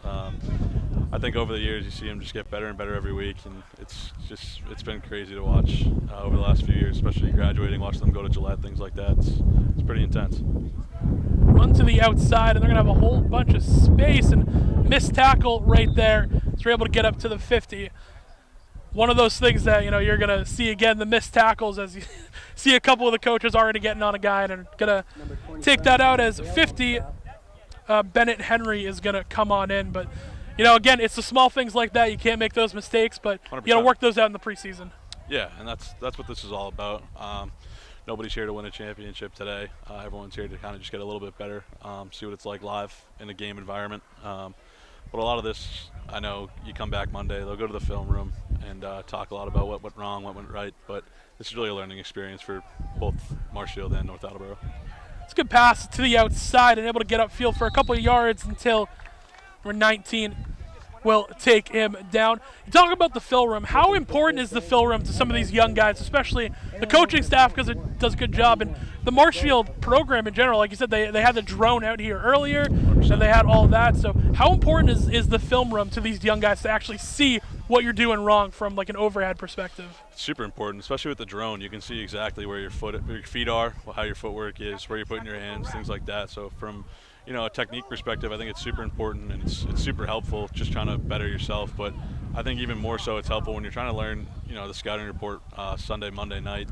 I think over the years you see them just get better and better every week, and it's been crazy to watch over the last few years, especially graduating, watch them go to Gillette, things like that. It's pretty intense. Run to the outside, and they're going to have a whole bunch of space, and missed tackle right there. So they're able to get up to the 50. One of those things that you're going to see again, the missed tackles, as you see a couple of the coaches already getting on a guy and are going to take that out as 50. Bennett Henry is going to come on in, but again, it's the small things like that. You can't make those mistakes, but 100%. you got to work those out in the preseason. Yeah, and that's what this is all about. Nobody's here to win a championship today. Everyone's here to kind of just get a little bit better, see what it's like live in a game environment. But a lot of this, I know you come back Monday, they'll go to the film room and talk a lot about what went wrong, what went right. But this is really a learning experience for both Marshfield and North Attleboro. It's a good pass to the outside and able to get upfield for a couple of yards until number 19 will take him down. You talk about the fill room. How important is the fill room to some of these young guys, especially the coaching staff, because it does a good job, and the Marshfield program in general? Like you said, they had the drone out here earlier, and they had all that. So how important is the film room to these young guys to actually see what you're doing wrong from like an overhead perspective? It's super important, especially with the drone. You can see exactly where your feet are, how your footwork is, where you're putting your hands, things like that. So from a technique perspective, I think it's super important, and it's super helpful just trying to better yourself. But I think even more so it's helpful when you're trying to learn, the scouting report Sunday, Monday night,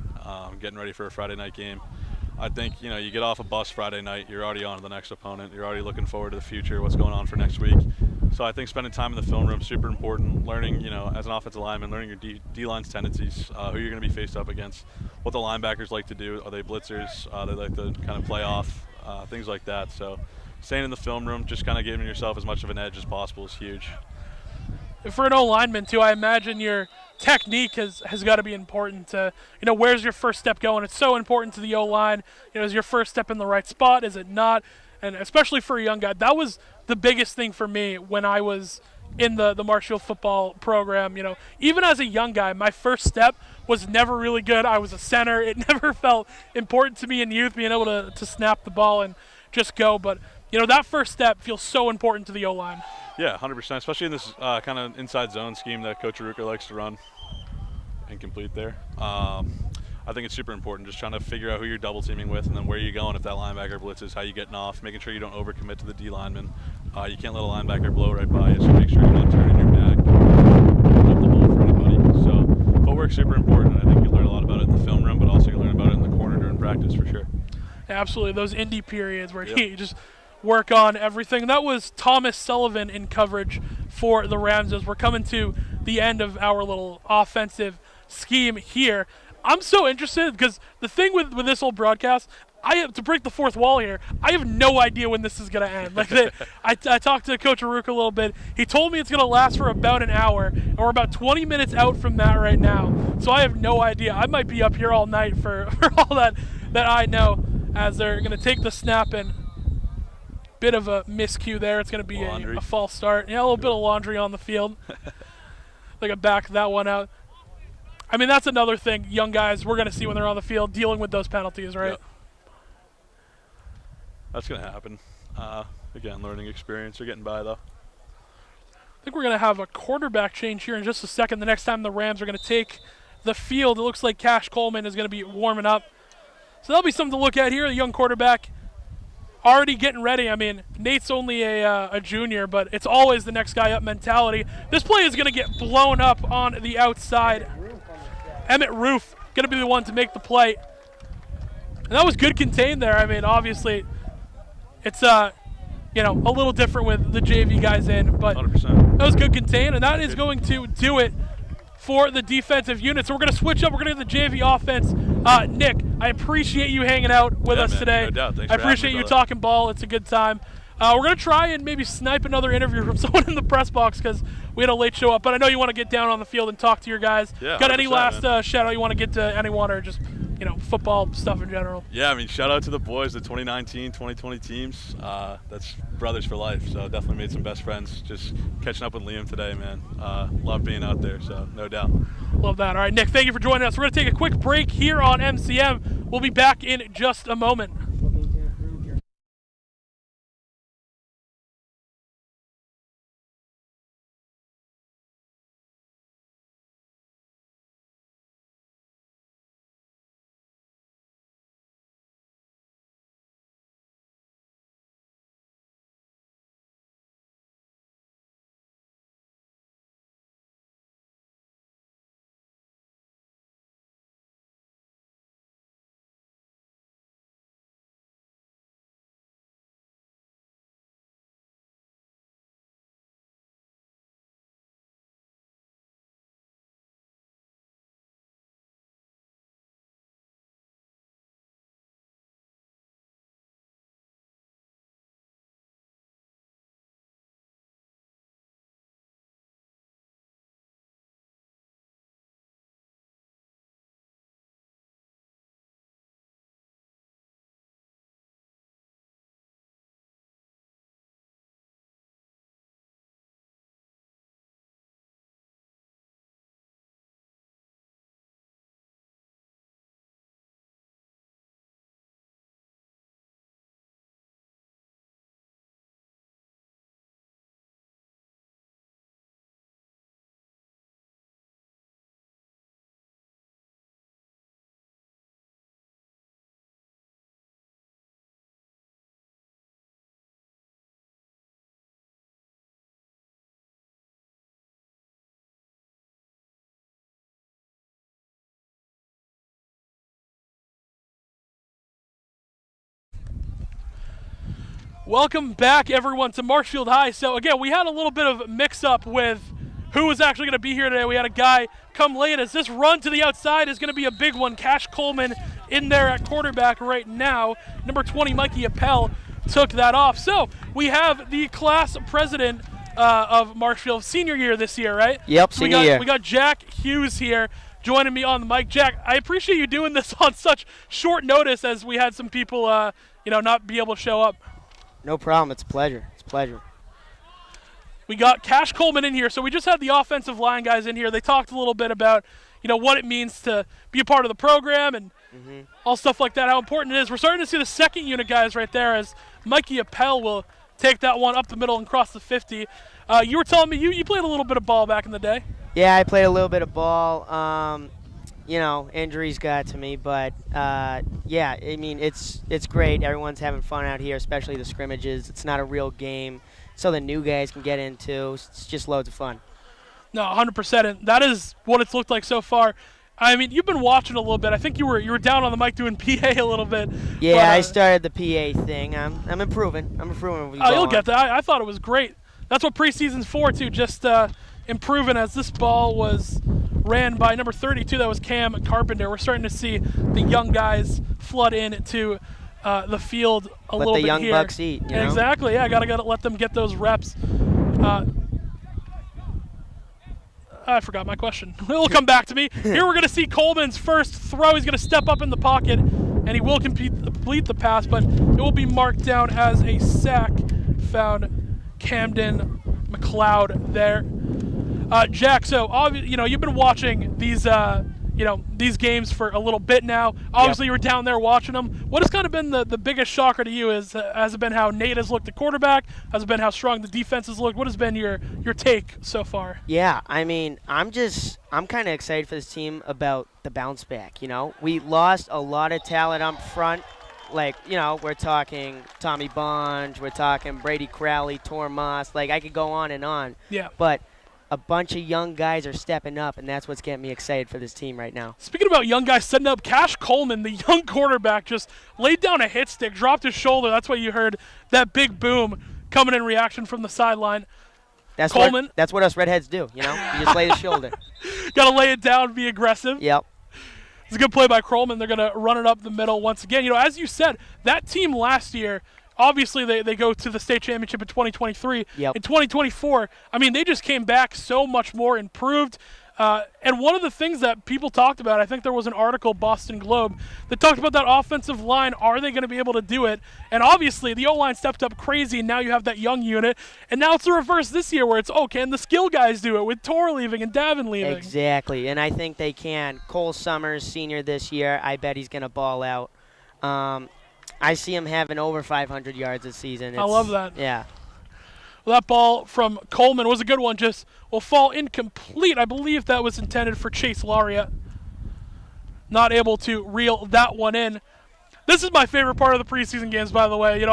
getting ready for a Friday night game. I think, you get off a bus Friday night, you're already on to the next opponent. You're already looking forward to the future, what's going on for next week. So I think spending time in the film room is super important. Learning, as an offensive lineman, learning your D-line's tendencies, who you're going to be faced up against, what the linebackers like to do. Are they blitzers? They like to kind of play off, things like that. So staying in the film room, just kind of giving yourself as much of an edge as possible is huge. For an O-lineman, too, I imagine your technique has got to be important to, where's your first step going? It's so important to the O-line. Is your first step in the right spot? Is it not? And especially for a young guy, that was the biggest thing for me when I was in the Marshfield football program. Even as a young guy, my first step was never really good. I was a center. It never felt important to me in youth, being able to snap the ball and just go. But, that first step feels so important to the O-line. Yeah, 100%, especially in this kind of inside zone scheme that Coach Aruka likes to run and complete there. I think it's super important, just trying to figure out who you're double teaming with and then where you're going if that linebacker blitzes, how you getting off, making sure you don't overcommit to the D lineman. You can't let a linebacker blow right by you, so make sure you're not turning your back, opening up the hole for anybody. So footwork's super important. I think you learn a lot about it in the film room, but also you learn about it in the corner during practice for sure. Absolutely, those indie periods where you just work on everything. That was Thomas Sullivan in coverage for the Rams as we're coming to the end of our little offensive scheme here. I'm so interested because the thing with this whole broadcast, I have to break the fourth wall here. I have no idea when this is going to end. Like I talked to Coach Aruka a little bit. He told me it's going to last for about an hour, and we're about 20 minutes out from that right now. So I have no idea. I might be up here all night for all that I know as they're going to take the snap and bit of a miscue there. It's going to be a false start. Yeah, a little bit of laundry on the field. They got back that one out. I mean, that's another thing young guys we're going to see when they're on the field dealing with those penalties, right? Yep. That's going to happen. Again, learning experience. They're getting by, though. I think we're going to have a quarterback change here in just a second. The next time the Rams are going to take the field, it looks like Cash Coleman is going to be warming up. So that'll be something to look at here. The young quarterback already getting ready. I mean, Nate's only a junior, but it's always the next guy up mentality. This play is going to get blown up on the outside. Emmett Roof going to be the one to make the play. And that was good contained there. I mean, obviously, it's a little different with the JV guys in, but 100%. that was good contained, and that is going to do it for the defensive unit. So we're going to switch up. We're going to get the JV offense. Nick, I appreciate you hanging out with us today. No doubt. Thanks I for having appreciate me, you brother. talking ball. It's a good time. We're going to try and maybe snipe another interview from someone in the press box because we had a late show up. But I know you want to get down on the field and talk to your guys. Yeah, got any 100%, last shout out you want to get to anyone or just football stuff in general? Yeah, I mean, shout out to the boys, the 2019, 2020 teams. That's brothers for life, so definitely made some best friends. Just catching up with Liam today, man. Love being out there, so no doubt. Love that. All right, Nick, thank you for joining us. We're going to take a quick break here on MCM. We'll be back in just a moment. Welcome back, everyone, to Marshfield High. So, again, we had a little bit of mix-up with who was actually going to be here today. We had a guy come late as this run to the outside is going to be a big one. Cash Coleman in there at quarterback right now. Number 20, Mikey Appel, took that off. So, we have the class president of Marshfield, senior year this year, right? Yep, senior year. We got Jack Hughes here joining me on the mic. Jack, I appreciate you doing this on such short notice as we had some people, not be able to show up. No problem. It's a pleasure. It's a pleasure. We got Cash Coleman in here. So we just had the offensive line guys in here. They talked a little bit about, what it means to be a part of the program and all stuff like that, how important it is. We're starting to see the second unit guys right there as Mikey Appel will take that one up the middle and cross the 50. You were telling me you played a little bit of ball back in the day. Yeah, I played a little bit of ball. Injuries got to me, but yeah, I mean, it's great. Everyone's having fun out here, especially the scrimmages. It's not a real game, so the new guys can get into. It's just loads of fun. No, 100%. And that is what it's looked like so far. I mean, you've been watching a little bit. I think you were down on the mic doing PA a little bit. Yeah, but, I started the PA thing. I'm improving. I'm improving. Oh, you'll get that. I thought it was great. That's what preseason's for, too. Just improving as this ball was ran by number 32. That was Cam Carpenter. We're starting to see the young guys flood into the field a little bit here. Let the young bucks eat. You know? Exactly. Yeah, gotta let them get those reps. I forgot my question. It'll come back to me. Here we're going to see Coleman's first throw. He's going to step up in the pocket, and he will complete the pass, but it will be marked down as a sack. Found Camden McLeod there. Jack, so you've been watching these these games for a little bit now. Obviously, you were down there watching them. What has kind of been the biggest shocker to you? Has it been how Nate has looked at quarterback? Has it been how strong the defense has looked? What has been your take so far? Yeah, I mean, I'm kind of excited for this team about the bounce back. We lost a lot of talent up front. Like, we're talking Tommy Bonge, we're talking Brady Crowley, Tor Moss. Like, I could go on and on. Yeah. But a bunch of young guys are stepping up, and that's what's getting me excited for this team right now. Speaking about young guys setting up, Cash Coleman, the young quarterback, just laid down a hit stick, dropped his shoulder. That's why you heard that big boom coming in reaction from the sideline. That's Coleman. That's what us redheads do, You just lay the shoulder. Got to lay it down, be aggressive. Yep. It's a good play by Coleman. They're going to run it up the middle once again. As you said, that team last year, obviously they go to the state championship in 2023. Yep. In 2024, I mean, they just came back so much more improved. And one of the things that people talked about, I think there was an article, Boston Globe, that talked about that offensive line. Are they going to be able to do it? And obviously, the O-line stepped up crazy, and now you have that young unit. And now it's the reverse this year where it's, can the skill guys do it with Tor leaving and Davin leaving? Exactly, and I think they can. Cole Summers, senior this year, I bet he's going to ball out. I see him having over 500 yards this season. I love that. Yeah. Well, that ball from Coleman was a good one, just will fall incomplete. I believe that was intended for Chase Lauria. Not able to reel that one in. This is my favorite part of the preseason games, by the way.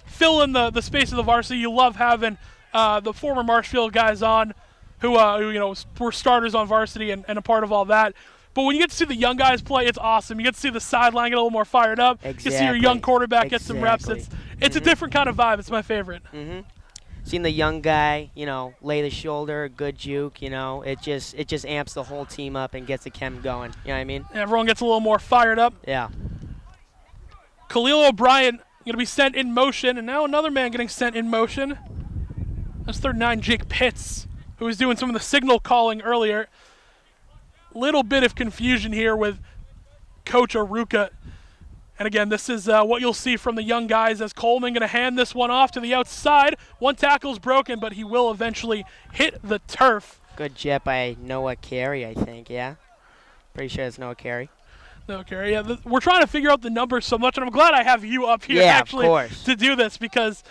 Fill in the space of the varsity. You love having the former Marshfield guys on who were starters on varsity and a part of all that. But when you get to see the young guys play, it's awesome. You get to see the sideline get a little more fired up. Exactly. You see your young quarterback get some reps. It's a different kind of vibe. It's my favorite. Mm-hmm. Seeing the young guy, lay the shoulder, good juke, it just amps the whole team up and gets the chem going. You know what I mean? Everyone gets a little more fired up. Yeah. Khalil O'Brien going to be sent in motion, and now another man getting sent in motion. That's 39, Jake Pitts, who was doing some of the signal calling earlier. Little bit of confusion here with Coach Aruka. And again, this is what you'll see from the young guys as Coleman going to hand this one off to the outside. One tackle's broken, but he will eventually hit the turf. Good jet by Noah Carey, I think, yeah? Pretty sure it's Noah Carey. Noah Carey, yeah. We're trying to figure out the numbers so much, and I'm glad I have you up here actually to do this because,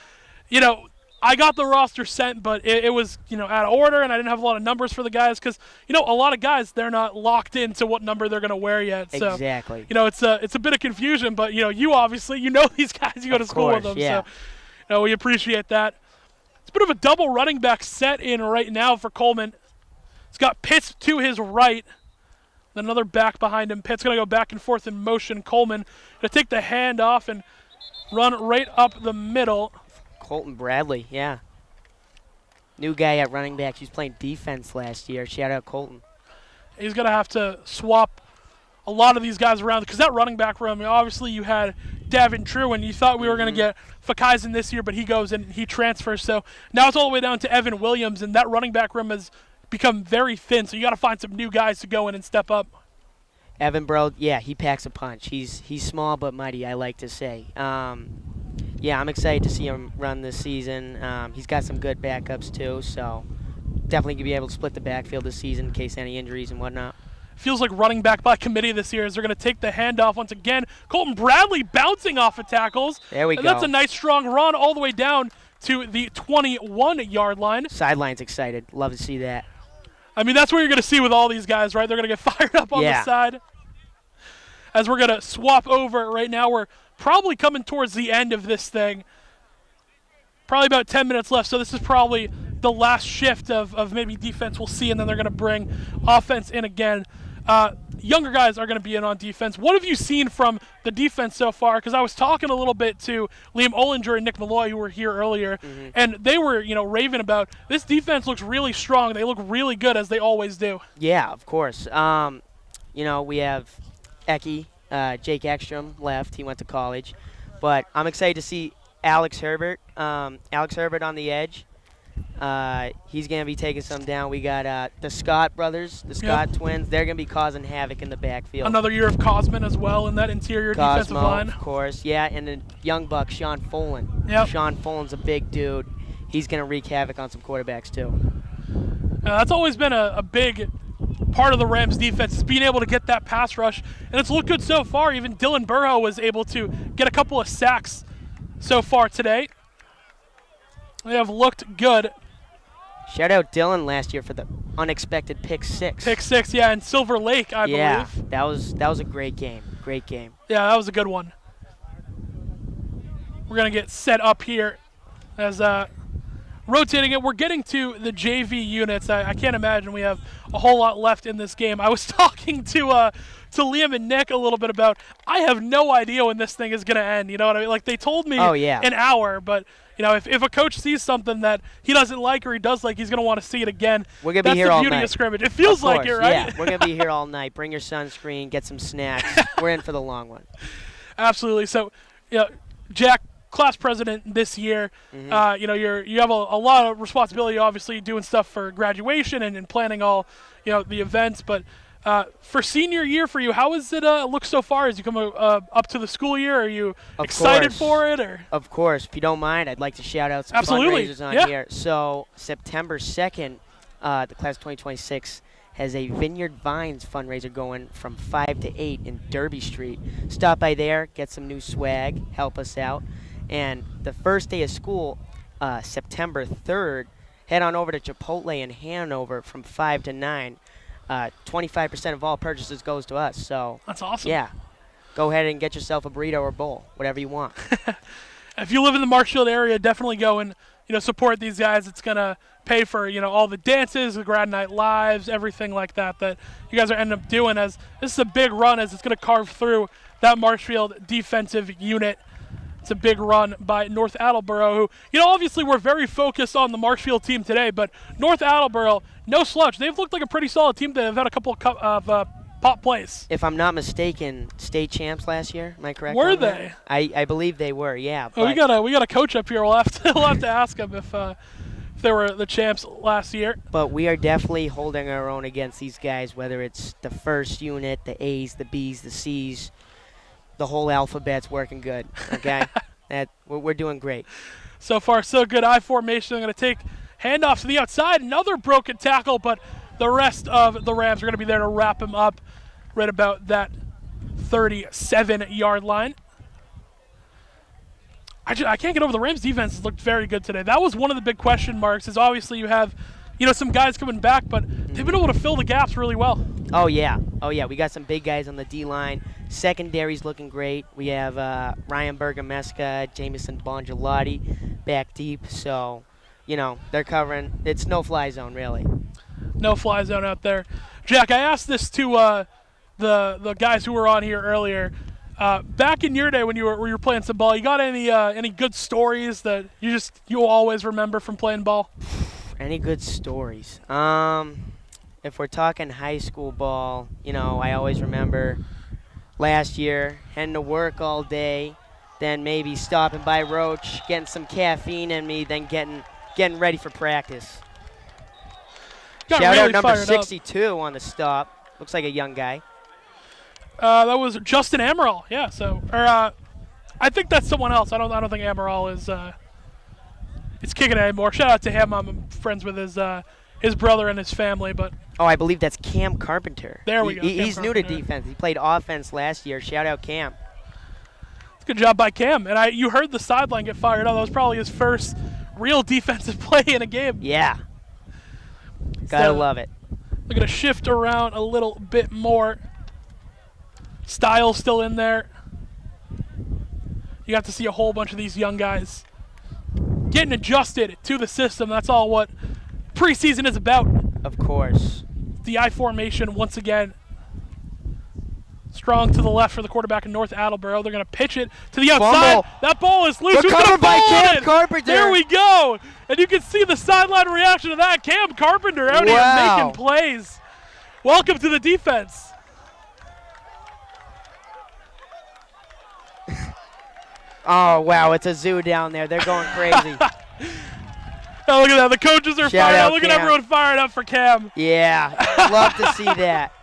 I got the roster sent, but it was, out of order, and I didn't have a lot of numbers for the guys because, a lot of guys, they're not locked into what number they're going to wear yet. So, exactly. It's a bit of confusion, but, you obviously, these guys, you go to school with them. Yeah. So, we appreciate that. It's a bit of a double running back set in right now for Coleman. He's got Pitts to his right. Then another back behind him. Pitt's going to go back and forth in motion. Coleman going to take the hand off and run right up the middle. Colton Bradley, yeah. New guy at running back. He's playing defense last year. Shout out Colton. He's going to have to swap a lot of these guys around because that running back room, obviously you had Davin True, and you thought we were going to get Fakaizen this year, but he goes and he transfers. So now it's all the way down to Evan Williams, and that running back room has become very thin, so you got to find some new guys to go in and step up. Evan, bro, yeah, he packs a punch. He's small but mighty, I like to say. Yeah, I'm excited to see him run this season. He's got some good backups, too, so definitely going to be able to split the backfield this season in case any injuries and whatnot. Feels like running back by committee this year as they're going to take the handoff once again. Colton Bradley bouncing off of tackles. There we go. And that's a nice, strong run all the way down to the 21-yard line. Sideline's excited. Love to see that. I mean, that's what you're going to see with all these guys, right? They're going to get fired up on the side. As we're going to swap over right now, we're probably coming towards the end of this thing. Probably about 10 minutes left, so this is probably the last shift of maybe defense we'll see, and then they're going to bring offense in again. younger guys are going to be in on defense. What have you seen from the defense so far? Because I was talking a little bit to Liam Olinger and Nick Malloy, who were here earlier, and they were, raving about this defense looks really strong. They look really good, as they always do. Yeah, of course. We have Eki, Jake Ekstrom left. He went to college. But I'm excited to see Alex Herbert. Alex Herbert on the edge. He's going to be taking some down. We got the Scott brothers, the Scott twins. They're going to be causing havoc in the backfield. Another year of Cosman as well in that interior defensive line. Of course. Yeah, and the young buck, Sean Folan. Yep. Sean Folan's a big dude. He's going to wreak havoc on some quarterbacks too. That's always been a big part of the Rams defense, is being able to get that pass rush, and it's looked good so far. Even Dylan Burrow was able to get a couple of sacks so far today. They have looked good. Shout out Dylan last year for the unexpected pick six. Pick six, yeah, in Silver Lake, I believe. Yeah, that was a great game. Great game. Yeah, that was a good one. We're going to get set up here as rotating it. We're getting to the JV units. I can't imagine we have a whole lot left in this game. I was talking to Liam and Nick a little bit about, I have no idea when this thing is going to end. You know what I mean? Like, they told me an hour, but if a coach sees something that he doesn't like or he does like, he's going to want to see it again. We're going to be here all night. That's the beauty of Scrimmage. It feels like it, right? Yeah, we're going to be here all night. Bring your sunscreen, get some snacks. We're in for the long one. Absolutely. So, Jack, class president this year, you have a lot of responsibility, obviously, doing stuff for graduation and planning all, the events. But for senior year for you, how has it looked so far as you come up to the school year? Are you excited for it? Or? Of course. If you don't mind, I'd like to shout out some fundraisers on here. So September 2nd, the class of 2026 has a Vineyard Vines fundraiser going from 5 to 8 in Derby Street. Stop by there, get some new swag, help us out. And the first day of school, September 3rd, head on over to Chipotle in Hanover from 5 to 9. 25% of all purchases goes to us. So that's awesome. Yeah. Go ahead and get yourself a burrito or bowl, whatever you want. If you live in the Marshfield area, definitely go and support these guys. It's going to pay for all the dances, the grad night lives, everything like that you guys are ending up doing, as this is a big run, as it's going to carve through that Marshfield defensive unit. It's a big run by North Attleboro, who, obviously we're very focused on the Marshfield team today, but North Attleboro, no slouch. They've looked like a pretty solid team. They've had a couple of pop plays. If I'm not mistaken, state champs last year. Am I correct? Were they? I believe they were. Yeah. Oh, we got a coach up here. We'll have to ask him if they were the champs last year. But we are definitely holding our own against these guys, whether it's the first unit, the A's, the B's, the C's. The whole alphabet's working good, okay? We're doing great. So far, so good. I formation. I'm going to take handoff to the outside. Another broken tackle, but the rest of the Rams are going to be there to wrap him up right about that 37-yard line. I can't get over the Rams' defense. Has looked very good today. That was one of the big question marks, is obviously you have some guys coming back, but they've been able to fill the gaps really well. Oh, yeah. We got some big guys on the D-line. Secondary's looking great. We have Ryan Bergameska, Jamison Bongelati back deep. So, they're covering. It's no-fly zone, really. No-fly zone out there. Jack, I asked this to the guys who were on here earlier. Back in your day when you were playing some ball, you got any good stories that you always remember from playing ball? Any good stories? If we're talking high school ball, I always remember last year heading to work all day, then maybe stopping by Roach, getting some caffeine in me, then getting ready for practice. Shout out number 62 on the stop. Looks like a young guy. That was Justin Amaral. Yeah. So, I think that's someone else. I don't think Amaral is kicking it anymore. Shout out to him. I'm friends with his brother and his family, but. Oh, I believe that's Cam Carpenter. There we go. He's new to defense. He played offense last year. Shout out Cam. Good job by Cam. And you heard the sideline get fired up. That was probably his first real defensive play in a game. Yeah. Gotta love it. We're going to shift around a little bit more. Styles still in there. You got to see a whole bunch of these young guys getting adjusted to the system. That's all what preseason is about. Of course. The I formation once again. strong to the left for the quarterback in North Attleboro. They're going to pitch it to the outside. Fumble. That ball is loose. Who's going Recovered to by fall on Cam it? Carpenter. There we go. And you can see the sideline reaction to that. Cam Carpenter out here making plays. Welcome to the defense. Oh, wow, it's a zoo down there. They're going crazy. Oh, look at that. The coaches are Shout fired out up. Look at Cam. everyone fired up for Cam. Yeah, love to see that.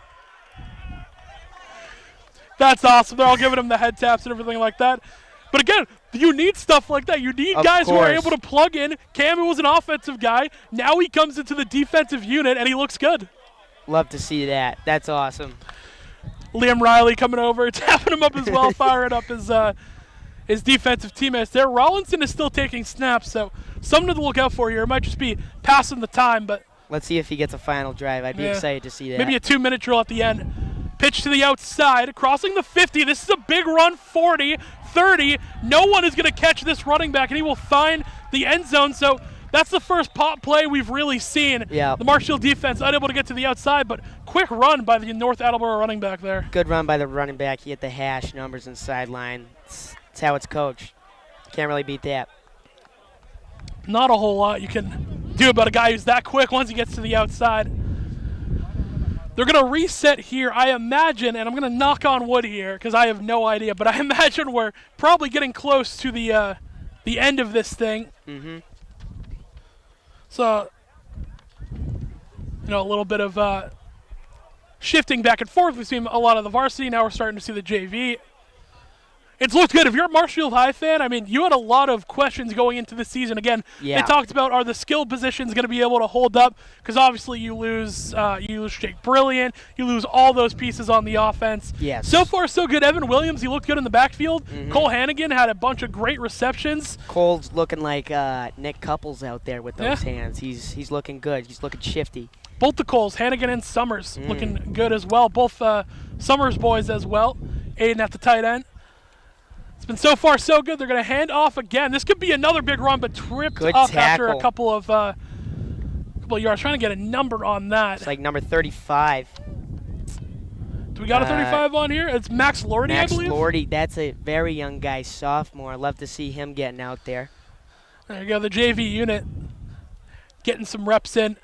That's awesome. They're all giving him the head taps and everything like that. But again, you need stuff like that. You need Of guys who are course. able to plug in. Cam, who was an offensive guy, now he comes into the defensive unit, and he looks good. Love to see that. That's awesome. Liam Riley coming over, tapping him up as well, firing up his defensive teammates there. Rollinson is still taking snaps, so something to look out for here. It might just be passing the time, but Let's see if he gets a final drive. I'd be excited to see that. maybe a 2-minute drill at the end. Pitch to the outside, crossing the 50. This is a big run, 40, 30. No one is going to catch this running back, and he will find the end zone. So that's the first pop play we've really seen. Yeah. The Marshfield defense unable to get to the outside, but quick run by the North Attleboro running back there. Good run by the running back. He hit the hash numbers and sideline. It's how it's coached. Can't really beat that. Not a whole lot you can do about a guy who's that quick once he gets to the outside. They're going to reset here, I imagine, and I'm going to knock on wood here because I have no idea, but I imagine we're probably getting close to the end of this thing. Mm-hmm. So, a little bit of shifting back and forth. We've seen a lot of the varsity. Now we're starting to see the JV. It's looked good. If you're a Marshfield High fan, I mean, you had a lot of questions going into the season. Again, Yeah. they talked about, are the skill positions going to be able to hold up? Because obviously you lose Jake Brilliant. You lose all those pieces on the offense. Yes. So far, so good. Evan Williams, he looked good in the backfield. Mhm. Cole Hannigan had a bunch of great receptions. Cole's looking like Nick Couples out there with those hands. He's looking good. He's looking shifty. Both the Coles, Hannigan and Summers, looking good as well. Both Summers boys as well. Aiden at the tight end. It's been so far so good. They're going to hand off again. This could be another big run, but tripped Good up after a tackle. couple of yards. Trying to get a number on that. It's like number 35. Do we got a 35 on here? It's Max Lordy, Max I believe. Lordy, that's a very young guy, sophomore. Love to see him getting out there. There you go, the JV unit getting some reps in.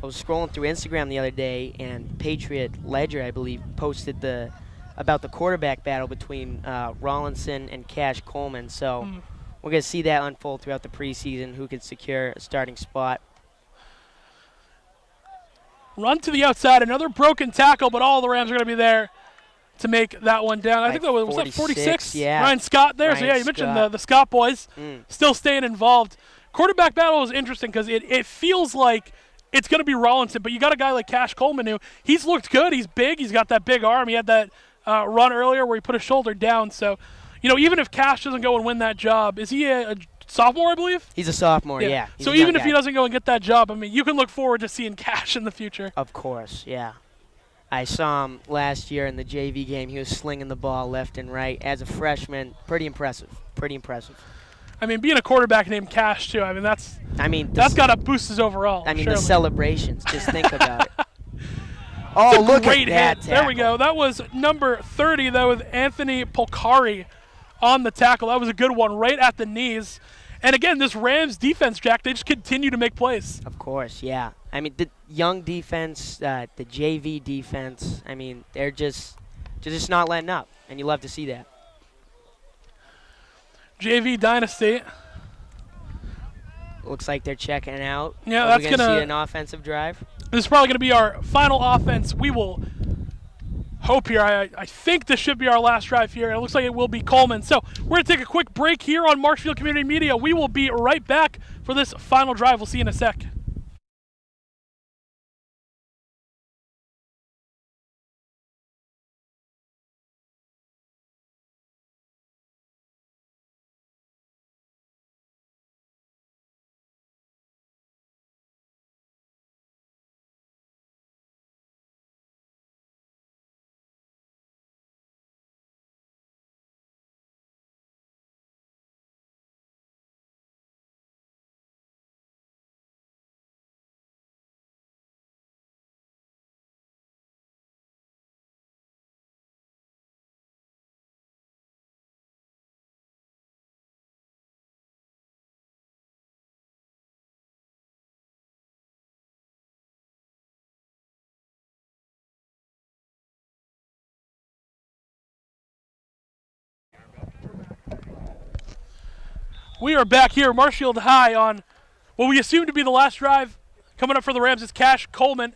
I was scrolling through Instagram the other day, and Patriot Ledger, I believe, posted about the quarterback battle between Rollinson and Cash Coleman. So we're going to see that unfold throughout the preseason, who could secure a starting spot. Run to the outside, another broken tackle, but all the Rams are going to be there to make that one down. I think that was that 46? Yeah. Ryan Scott there. So Ryan yeah, you mentioned Scott. the Scott boys still staying involved. Quarterback battle is interesting because it feels like it's going to be Rollinson, but you got a guy like Cash Coleman who he's looked good. He's big. He's got that big arm. He had that run earlier where he put his shoulder down. So, even if Cash doesn't go and win that job, is he a sophomore, I believe? He's a sophomore, yeah. He's So a young even if he guy. doesn't go and get that job, I mean, you can look forward to seeing Cash in the future. Of course, yeah. I saw him last year in the JV game. He was slinging the ball left and right. As a freshman, pretty impressive. Pretty impressive. I mean, being a quarterback named Cash, too, I mean, that's got to boost his overall. I mean, surely. the celebrations. Just think about it. Oh, look Great at that hit. There we tackle. go. That was number 30, though, with Anthony Polcari on the tackle. That was a good one right at the knees. And again, this Rams defense, Jack, they just continue to make plays. Of course, yeah. I mean, the young defense, the JV defense, I mean, they're just not letting up, and you love to see that. JV Dynasty. Looks like they're checking out. Yeah, Are that's we gonna gonna- see an offensive drive. This is probably going to be our final offense. We will hope here. I think this should be our last drive here, and it looks like it will be Coleman. So we're going to take a quick break here on Marshfield Community Media. We will be right back for this final drive. We'll see you in a sec. We are back here, Marshfield High, on what we assume to be the last drive. Coming up for the Rams is Cash Coleman.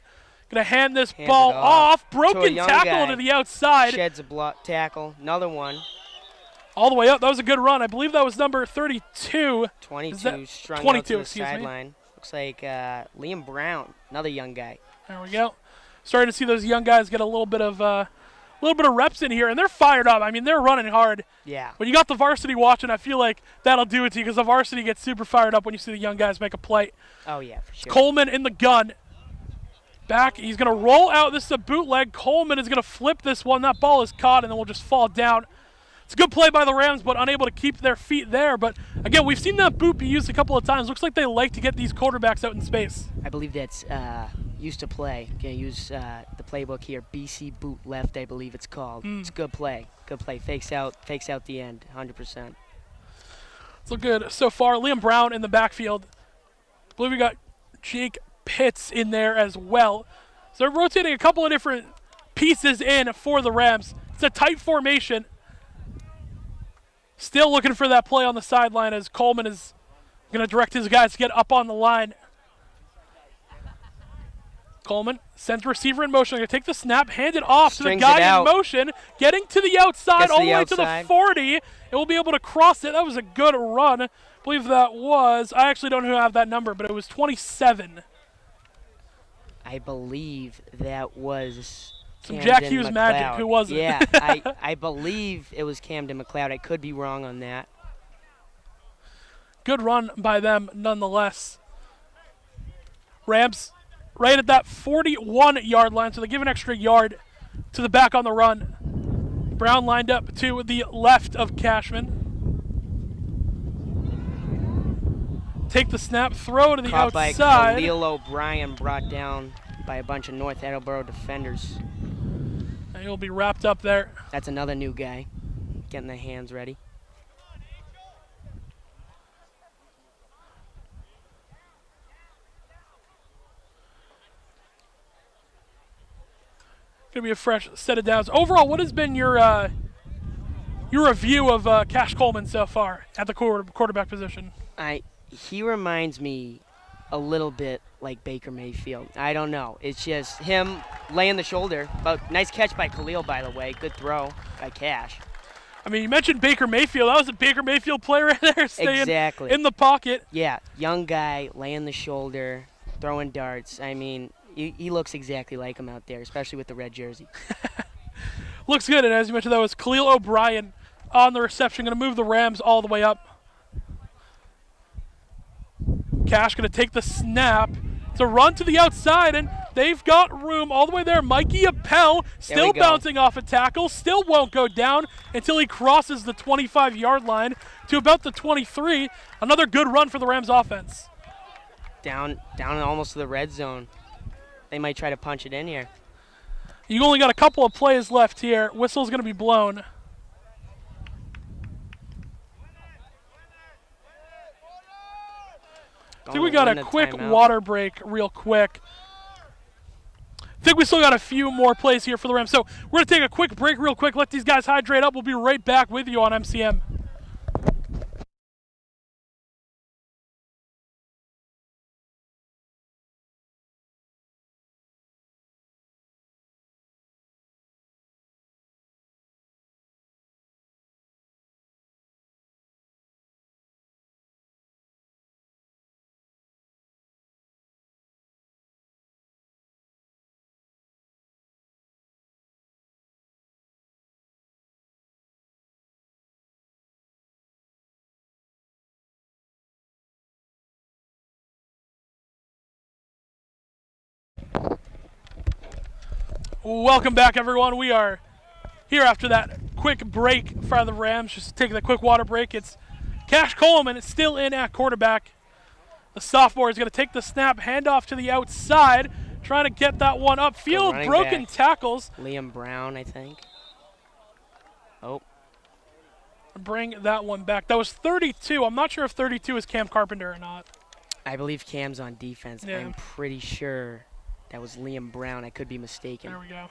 Going to hand this ball off. Broken tackle to the outside. Sheds a block tackle. Another one. All the way up. That was a good run. I believe that was number 32. 22 strung 22, out to the excuse me. sideline. Looks like Liam Brown, another young guy. There we go. Starting to see those young guys get a little bit of reps in here, and they're fired up. I mean, they're running hard. Yeah. When you got the varsity watching, I feel like that'll do it to you because the varsity gets super fired up when you see the young guys make a play. Oh, yeah, for sure. Coleman in the gun. Back, he's going to roll out. This is a bootleg. Coleman is going to flip this one. That ball is caught, and then will just fall down. It's a good play by the Rams, but unable to keep their feet there. But, again, we've seen that boot be used a couple of times. Looks like they like to get these quarterbacks out in space. I believe that's used to play. Going to use the playbook here. BC boot left, I believe it's called. It's a good play. Good play. Fakes out the end, 100%. It's look good so far. Liam Brown in the backfield. I believe we got Jake Pitts in there as well. So they're rotating a couple of different pieces in for the Rams. It's a tight formation. Still looking for that play on the sideline as Coleman is going to direct his guys to get up on the line. Coleman sends receiver in motion. Going to take the snap, hand it off to the guy in motion, getting to the outside, all the way to the 40. It will be able to cross it. That was a good run. I believe that was, I actually don't have that number, but it was 27. I believe that was some Jack Hughes magic. Who was it? Yeah, I believe it was Camden McLeod. I could be wrong on that. Good run by them nonetheless. Rams right at that 41-yard line, so they give an extra yard to the back on the run. Brown lined up to the left of Cashman. Take the snap, throw to the outside. By Khalil O'Brien, brought down by a bunch of North Attleboro defenders. And he'll be wrapped up there. That's another new guy, getting the hands ready. Gonna be a fresh set of downs. Overall, what has been your review of Cash Coleman so far at the quarterback position? He reminds me a little bit like Baker Mayfield. I don't know. It's just him laying the shoulder. But nice catch by Khalil, by the way. Good throw by Cash. I mean, you mentioned Baker Mayfield. That was a Baker Mayfield play right there, staying in the pocket. Yeah, young guy, laying the shoulder, throwing darts. I mean, he looks exactly like him out there, especially with the red jersey. Looks good, and as you mentioned, that was Khalil O'Brien on the reception. Going to move the Rams all the way up. Cash going to take the snap to run to the outside, and they've got room all the way there. Mikey Appel still bouncing off a tackle, still won't go down until he crosses the 25-yard line to about the 23. Another good run for the Rams offense. Down almost to the red zone. They might try to punch it in here. You only got a couple of plays left here. Whistle's going to be blown. I think we got a quick water break real quick. I think we still got a few more plays here for the Rams. So we're going to take a quick break real quick, let these guys hydrate up. We'll be right back with you on MCM. Welcome back, everyone. We are here after that quick break for the Rams. Just taking a quick water break. It's Cash Coleman. It's still in at quarterback. The sophomore is going to take the snap, hand off to the outside, trying to get that one upfield. Broken tackles. Liam Brown, I think. Oh. Bring that one back. That was 32. I'm not sure if 32 is Cam Carpenter or not. I believe Cam's on defense. Yeah. I'm pretty sure that was Liam Brown. I could be mistaken. There we go.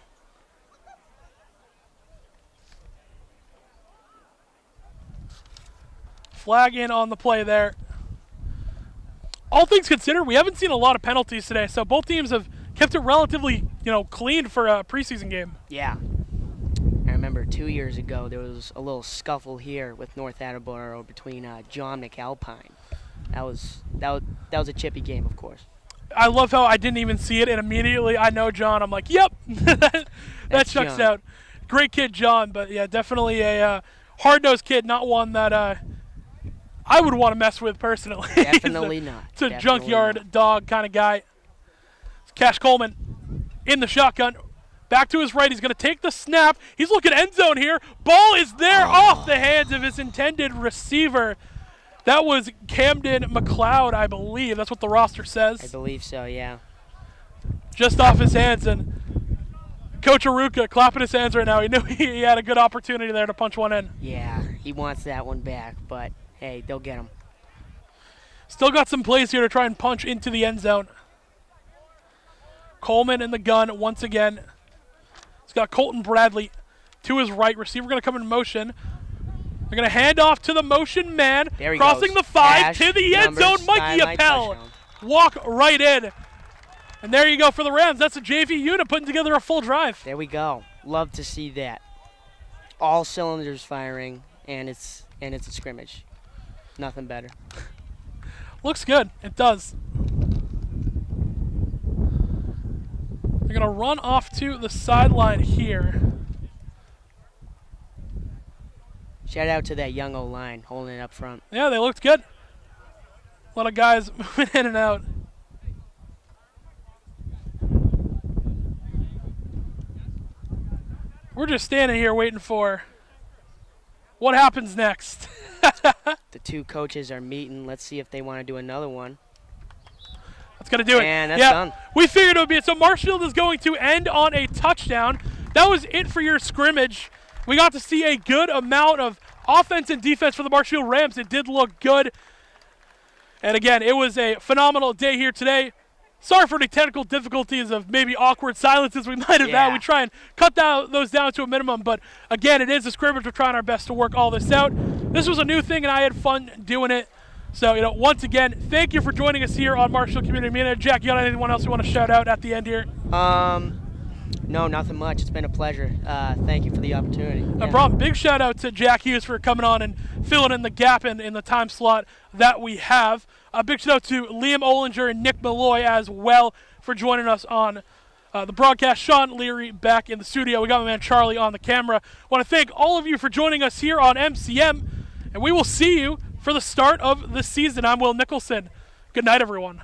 flag in on the play there. All things considered, we haven't seen a lot of penalties today, so both teams have kept it relatively, clean for a preseason game. Yeah. I remember 2 years ago there was a little scuffle here with North Attleboro between John McAlpine. That was a chippy game, of course. I love how I didn't even see it, and immediately I know John. I'm like, yep, that checks John. out. Great kid, John, but yeah, definitely a hard-nosed kid, not one that I would want to mess with personally. Definitely not. It's a Definitely junkyard not. dog kind of guy. It's Cash Coleman in the shotgun. Back to his right. He's going to take the snap. He's looking end zone here. Ball is there off the hands of his intended receiver. That was Camden McLeod, I believe. That's what the roster says. I believe so, yeah. Just off his hands, and Coach Aruka clapping his hands right now. He knew he had a good opportunity there to punch one in. Yeah, he wants that one back, but hey, they'll get him. Still got some plays here to try and punch into the end zone. Coleman in the gun once again. He's got Colton Bradley to his right. Receiver going to come in motion. They're going to hand off to the motion man. There he crossing goes. the 5 Dash, to the end zone. numbers, Mikey sideline Appel. touchdown. Walk right in. And there you go for the Rams. That's a JV unit putting together a full drive. There we go. Love to see that. All cylinders firing, and it's a scrimmage. Nothing better. Looks good. It does. They're going to run off to the sideline here. Shout out to that young O-line holding it up front. Yeah, they looked good. A lot of guys moving in and out. We're just standing here waiting for what happens next. The two coaches are meeting. Let's see if they want to do another one. That's going to do it. And that's done. We figured it would be it. So Marshfield is going to end on a touchdown. That was it for your scrimmage. We got to see a good amount of offense and defense for the Marshfield Rams. It did look good. And again, it was a phenomenal day here today. Sorry for the technical difficulties of maybe awkward silences we might have had. We try and cut those down to a minimum. But again, it is a scrimmage. We're trying our best to work all this out. This was a new thing, and I had fun doing it. So, once again, thank you for joining us here on Marshfield Community Media. Jack, you got anyone else you want to shout out at the end here? No, nothing much. It's been a pleasure. Thank you for the opportunity. No problem. Big shout out to Jack Hughes for coming on and filling in the gap in the time slot that we have. A big shout out to Liam Olinger and Nick Malloy as well for joining us on the broadcast. Sean Leary back in the studio. We got my man Charlie on the camera. Want to thank all of you for joining us here on MCM, and we will see you for the start of the season. I'm Will Nicholson. Good night, everyone.